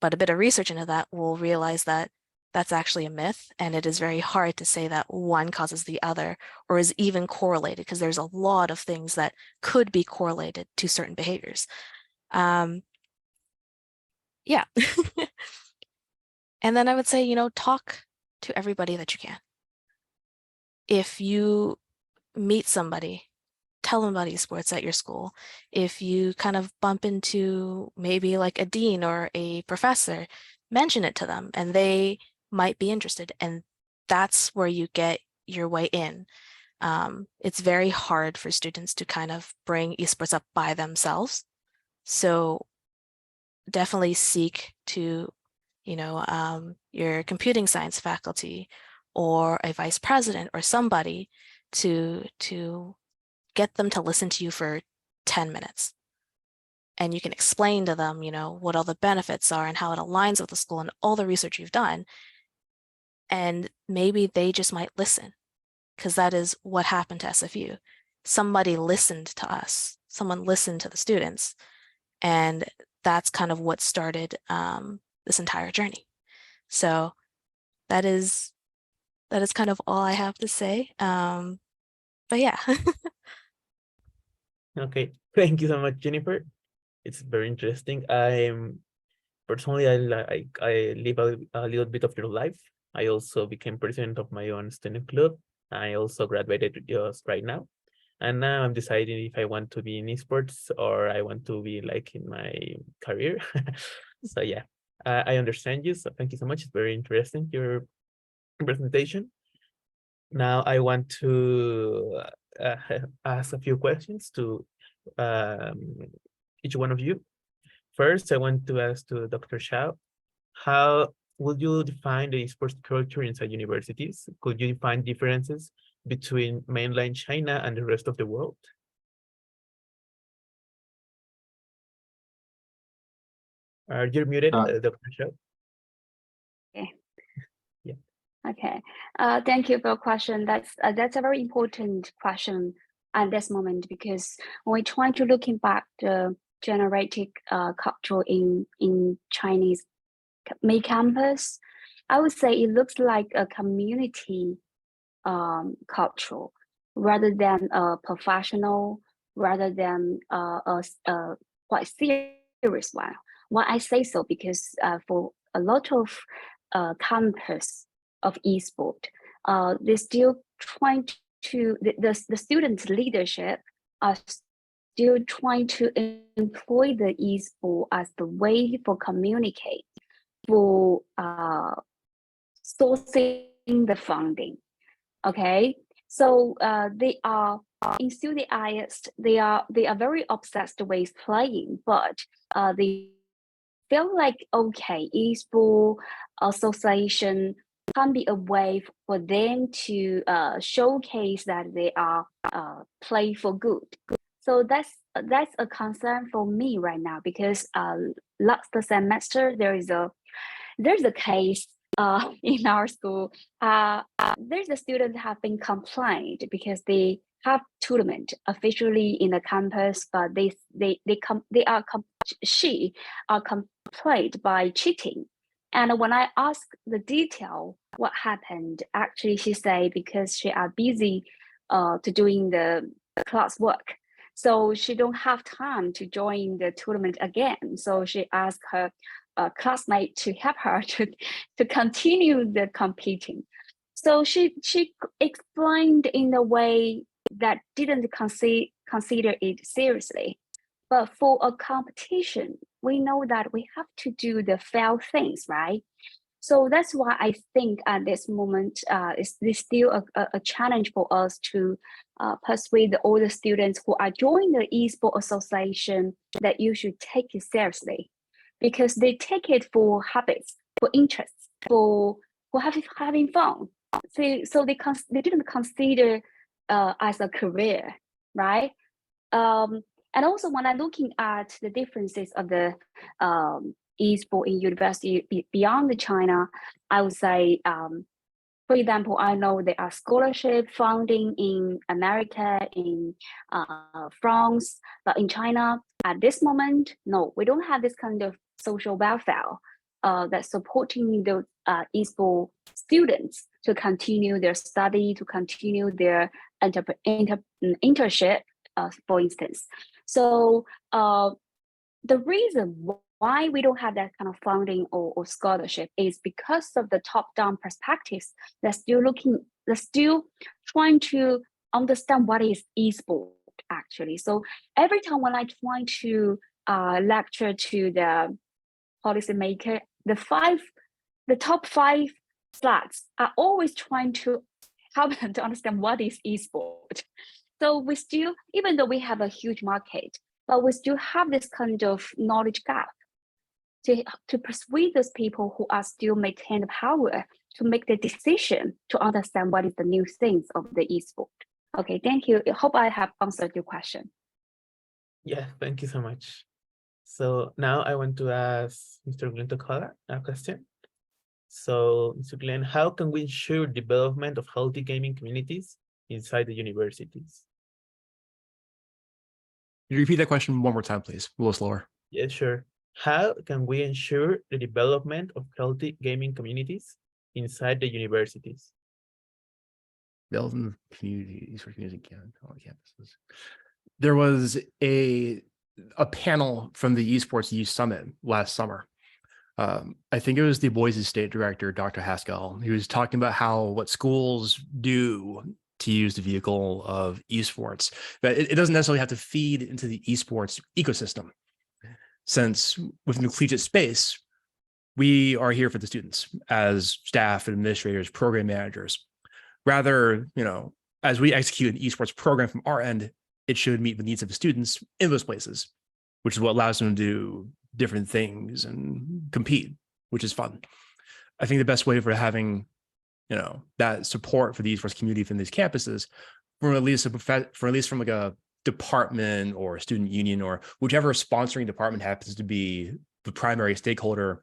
but a bit of research into that will realize that that's actually a myth, and it is very hard to say that one causes the other or is even correlated, because there's a lot of things that could be correlated to certain behaviors. Yeah. And then I would say, talk to everybody that you can. If you meet somebody, tell them about esports at your school. If you kind of bump into maybe like a dean or a professor, mention it to them and they might be interested. And that's where you get your way in. It's very hard for students to kind of bring esports up by themselves. So definitely seek to, your computing science faculty or a vice president or somebody to get them to listen to you for 10 minutes. And you can explain to them, what all the benefits are and how it aligns with the school and all the research you've done. And maybe they just might listen, because that is what happened to SFU. Somebody listened to us, someone listened to the students, and that's kind of what started this entire journey. So that is kind of all I have to say. But yeah. Okay, thank you so much, Jennifer. It's very interesting. Personally, I live a little bit of your life. I also became president of my own student club. I also graduated just right now. And now I'm deciding if I want to be in esports or I want to be like in my career. So yeah, I understand you. So thank you so much. It's very interesting, your presentation. Now I want to ask a few questions to each one of you. First, I want to ask to Dr. Zhao, how would you define the esports culture inside universities? Could you define differences between mainland China and the rest of the world? You're muted, Dr. Zhao. Okay. Yeah. Okay. Thank you for your question. That's a very important question at this moment, because when we're trying to looking back the generated culture in Chinese main campus, I would say it looks like a community culture rather than a professional, rather than a quite serious one. Why I say so? Because for a lot of campus of esport, they're still trying to the student leadership are still trying to employ the esport as the way for communicate, for sourcing the funding. Okay, so they are in student IS, they are very obsessed with playing, but they feel like, okay, esport association can be a way for them to showcase that they are play for good. So that's a concern for me right now, because last semester there's a case in our school. There's a student have been complained because they have tournament officially in the campus, but she are complained by cheating. And when I asked the detail what happened, actually she said because she are busy to doing the class work, so she don't have time to join the tournament again. So she asked her classmate to help her to continue the competing. So she explained in a way that didn't consider it seriously. But for a competition, we know that we have to do the fair things, right? So that's why I think at this moment, it's still a challenge for us to persuade all the students who are joining the eSport Association that you should take it seriously, because they take it for habits, for interests, for having fun. So they didn't consider as a career, right? And also when I'm looking at the differences of the esport in university beyond the China, I would say, for example, I know there are scholarship funding in America, in France, but in China, at this moment, no, we don't have this kind of social welfare that's supporting the esport students to continue their study, to continue their internship, for instance. So the reason why we don't have that kind of funding or scholarship is because of the top-down perspectives. They're still trying to understand what is esport actually. So every time when I try to lecture to the policymaker, the top 5 slides are always trying to help them to understand what is esport. So we still, even though we have a huge market, but we still have this kind of knowledge gap to persuade those people who are still maintain the power to make the decision to understand what is the new things of the esport. Okay, thank you. I hope I have answered your question. Yeah, thank you so much. So now I want to ask Mr. Glen Tokola a question. So, Mr. Glen, how can we ensure development of healthy gaming communities inside the universities? Can you repeat that question one more time, please? A little slower. Yeah, sure. How can we ensure the development of healthy gaming communities inside the universities? Building communities for communities on campuses. There was a panel from the Esports Youth Summit last summer. I think it was the Boise State director, Dr. Haskell, who was talking about what schools do to use the vehicle of esports, but it doesn't necessarily have to feed into the esports ecosystem. Since within the collegiate space, we are here for the students as staff, administrators, program managers. Rather, as we execute an esports program from our end, it should meet the needs of the students in those places, which is what allows them to different things and compete, which is fun. I think the best way for having, that support for the esports community from these campuses, from at least from like a department or student union or whichever sponsoring department happens to be the primary stakeholder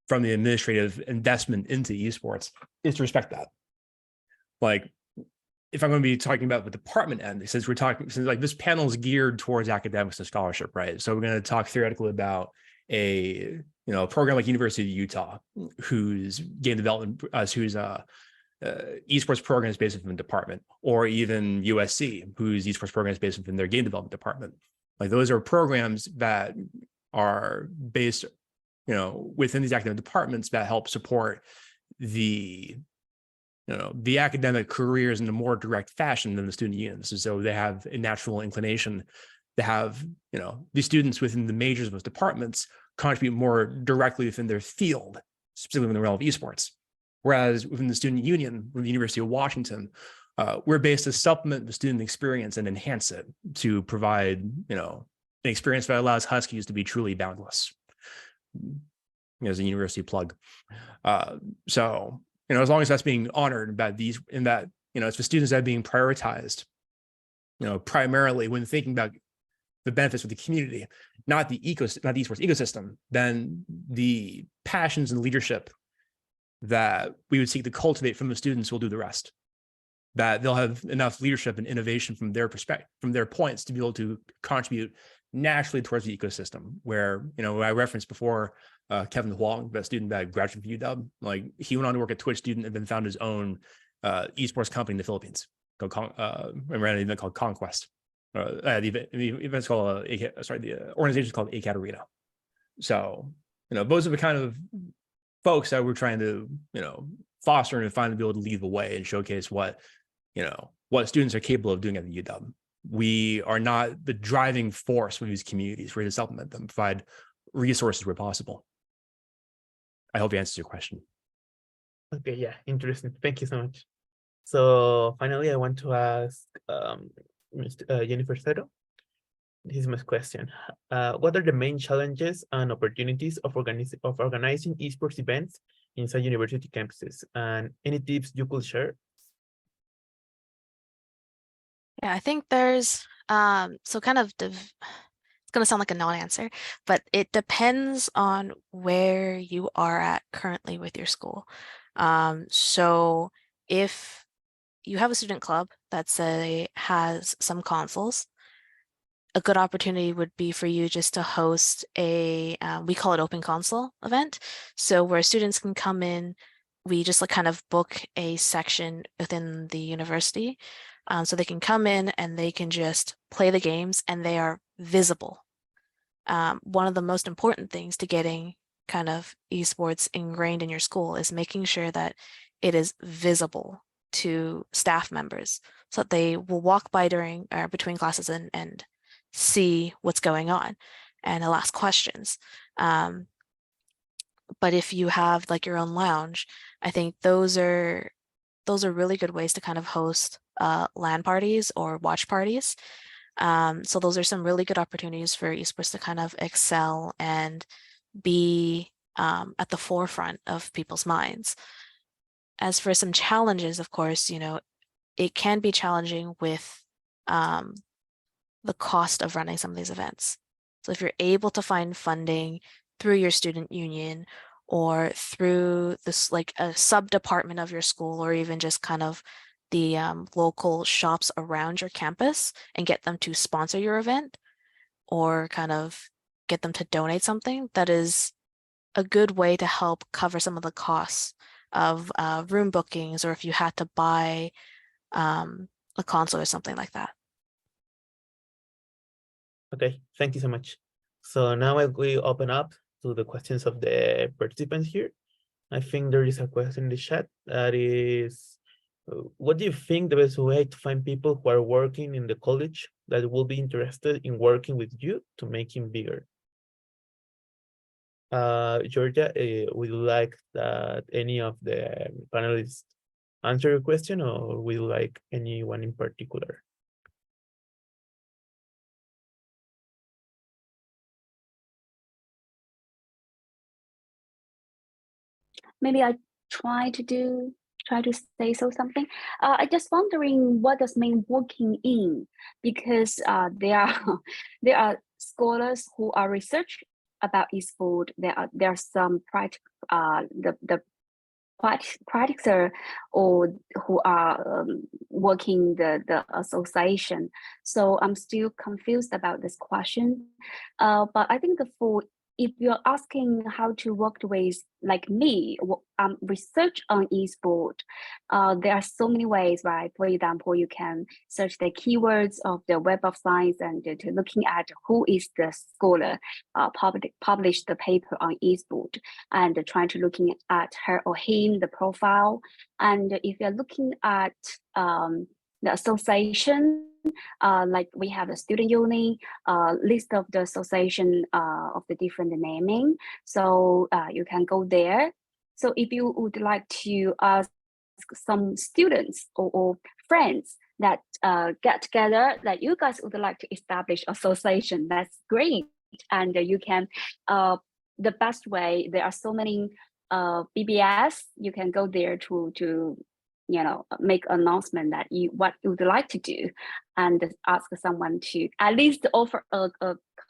from the administrative investment into esports, is to respect that. Like, if I'm going to be talking about the department end, since like this panel is geared towards academics and scholarship, right? So we're going to talk theoretically about a program like University of Utah, whose game development, whose esports program is based within the department, or even USC, whose esports program is based within their game development department. Like, those are programs that are based, within these academic departments that help support the academic careers in a more direct fashion than the student unions. And so they have a natural inclination to have, these students within the majors of those departments contribute more directly within their field, specifically in the realm of esports. Whereas within the student union, with the University of Washington, we're based to supplement the student experience and enhance it to provide, an experience that allows Huskies to be truly boundless. As a university plug. So, as long as that's being honored by these, in that, it's the students that are being prioritized, primarily when thinking about the benefits of the community, not the esports ecosystem, then the passions and leadership that we would seek to cultivate from the students will do the rest. That they'll have enough leadership and innovation from their perspective, from their points, to be able to contribute naturally towards the ecosystem. Where, I referenced before, Kevin Huang, that student that graduated from UW, like, he went on to work at Twitch Student and then found his own esports company in the Philippines called ran an event called Conquest. The event's called the organization is called Arena. So, those are the kind of folks that we're trying to, foster and find to be able to lead the way and showcase what students are capable of doing at the UW. We are not the driving force for these communities. We're here to supplement them, provide resources where possible. I hope it answers your question. Okay, yeah, interesting. Thank you so much. So finally, I want to ask Jennifer Seto. This is my question. What are the main challenges and opportunities of organizing esports events inside university campuses? And any tips you could share? Yeah, I think there's so kind of it's going to sound like a non-answer, but it depends on where you are at currently with your school. So if you have a student club that has some consoles, a good opportunity would be for you just to host a, we call it open console event. So where students can come in, we just kind of book a section within the university. So they can come in and they can just play the games and they are visible. One of the most important things to getting kind of esports ingrained in your school is making sure that it is visible to staff members so that they will walk by during or between classes and see what's going on and they'll ask questions. But if you have like your own lounge, I think those are really good ways to kind of host LAN parties or watch parties. So those are some really good opportunities for esports to kind of excel and be at the forefront of people's minds. As for some challenges, of course, it can be challenging with the cost of running some of these events. So if you're able to find funding through your student union or through this like a sub-department of your school, or even just kind of the local shops around your campus and get them to sponsor your event or kind of get them to donate something, that is a good way to help cover some of the costs of room bookings, or if you had to buy a console or something like that. Okay, thank you so much. So now I will open up to the questions of the participants here. I think there is a question in the chat that is, what do you think the best way to find people who are working in the college that will be interested in working with you to make him bigger? Georgia, would you like that any of the panelists answer your question, or would you like anyone in particular? maybe I try to say something. I just wondering what does mean working in, because there are scholars who are research about esport. There are some the practitioner or who are working the association. So I'm still confused about this question. But I think if you're asking how to work with like me, research on esport, there are so many ways, right? For example, you can search the keywords of the Web of Science and to looking at who is the scholar published the paper on esport, and trying to looking at her or him, the profile. And if you're looking at the association, like we have a student union, list of the association of the different naming. So you can go there. So if you would like to ask some students or friends that get together, that you guys would like to establish association, that's great. And you can, the best way, there are so many BBS, you can go there to make announcement that what you would like to do, and ask someone to at least offer a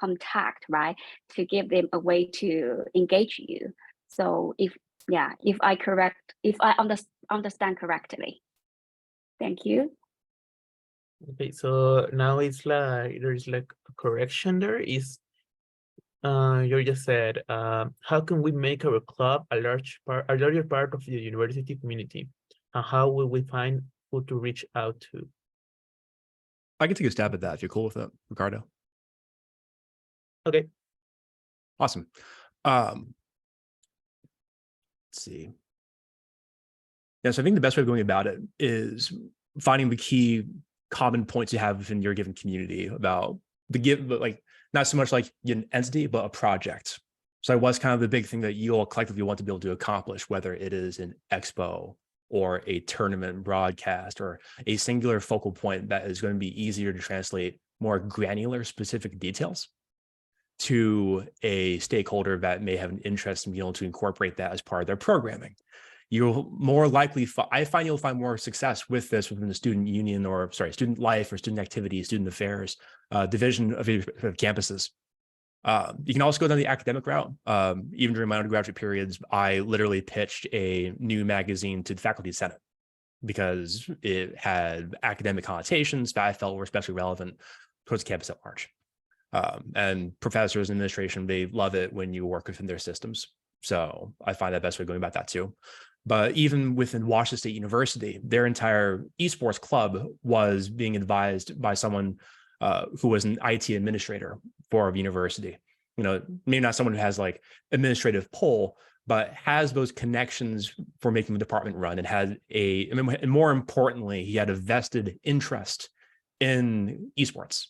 contact, right, to give them a way to engage you. So if I understand correctly. Thank you. Okay, so now it's like there's like a correction. There is you just said how can we make our club a larger part of the university community, and how will we find who to reach out to? I can take a stab at that if you're cool with it, Ricardo. Okay. Awesome. Let's see. Yeah, so I think the best way of going about it is finding the key common points you have within your given community about like not so much like an entity, but a project. So what's kind of the big thing that you all collectively want to be able to accomplish, whether it is an expo or a tournament broadcast or a singular focal point that is going to be easier to translate more granular specific details to a stakeholder that may have an interest in being able to incorporate that as part of their programming. You'll more likely, I find you'll find more success with this within the student union student life or student activities, student affairs division of campuses. You can also go down the academic route. Even during my undergraduate periods, I literally pitched a new magazine to the faculty senate because it had academic connotations that I felt were especially relevant towards campus at large. And professors and administration, they love it when you work within their systems. So I find that best way of going about that too. But even within Washington State University, their entire esports club was being advised by someone who was an IT administrator for the university. Maybe not someone who has like administrative pull, but has those connections for making the department run, and and more importantly, he had a vested interest in esports.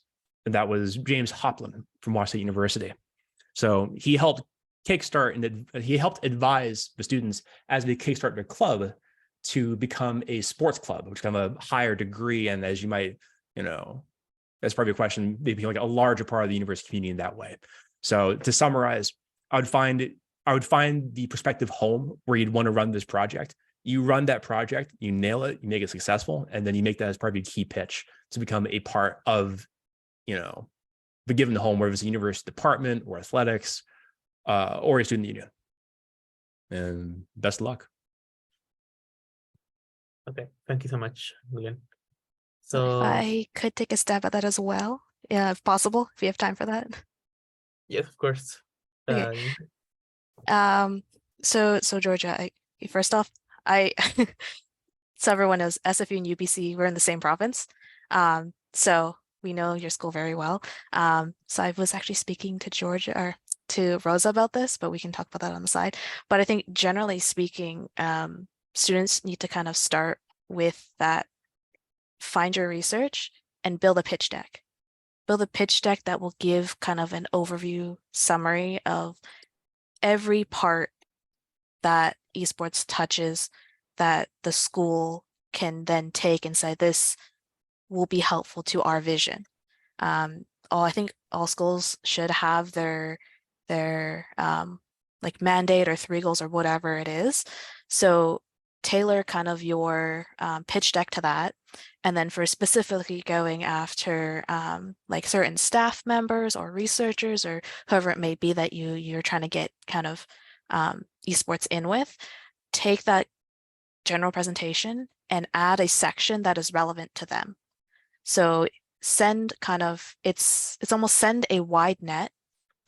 And that was James Hopland from Washington State University. So he helped kickstart and he helped advise the students as they kickstart their club to become a sports club, which kind of a higher degree. And as you might, that's probably a question, they become like a larger part of the university community in that way. So to summarize, I would find the prospective home where you'd want to run this project. You run that project, you nail it, you make it successful, and then you make that as part of your key pitch to become a part of, the given home, whether it's a university department or athletics, or a student union. And best of luck. Okay, thank you so much, Glen. So if I could take a stab at that as well, yeah, if possible, if you have time for that. Yes, of course. Okay. So Georgia, first off, so everyone knows SFU and UBC, we're in the same province. So we know your school very well. So I was actually speaking to Georgia or to Rosa about this, but we can talk about that on the side. But I think generally speaking, students need to kind of start with that, find your research and build a pitch deck. Build a pitch deck that will give kind of an overview summary of every part that esports touches that the school can then take and say, this will be helpful to our vision. I think all schools should have their like mandate or 3 goals or whatever it is. So tailor kind of your pitch deck to that. And then for specifically going after like certain staff members or researchers or whoever it may be that you're trying to get kind of esports in with, take that general presentation and add a section that is relevant to them. So send kind of, it's almost send a wide net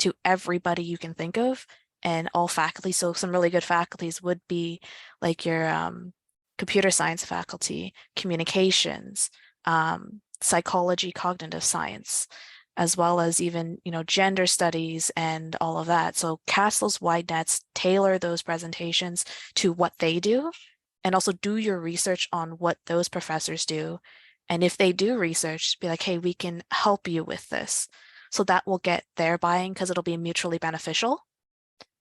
to everybody you can think of and all faculty. So some really good faculties would be like your computer science faculty, communications, psychology, cognitive science, as well as even, you know, gender studies and all of that. So cast those wide nets, tailor those presentations to what they do, and also do your research on what those professors do. And if they do research, be like, hey, we can help you with this. So that will get their buy-in because it'll be mutually beneficial.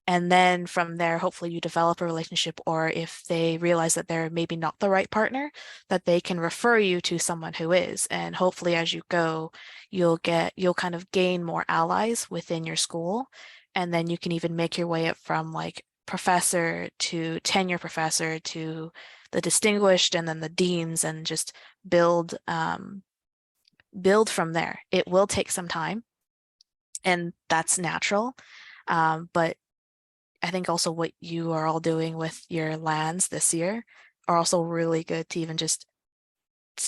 And then from there, hopefully you develop a relationship, or if they realize that they're maybe not the right partner, that they can refer you to someone who is. And hopefully as you go, you'll kind of gain more allies within your school. And then you can even make your way up from like professor to tenure professor to the distinguished and then the deans, and just build from there. It will take some time, and that's natural. But I think also what you are all doing with your LANs this year are also really good to even just,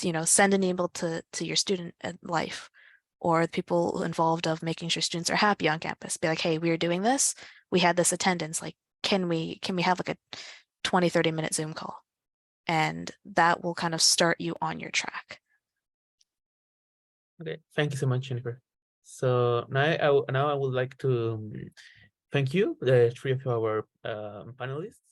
you know, send an email to your student life or the people involved of making sure students are happy on campus. Be like, hey, we're doing this. We had this attendance. Like, can we have like a 20-30 minute Zoom call? And that will kind of start you on your track. Okay, thank you so much, Jennifer. So now I would like to thank you, the 3 of our panelists.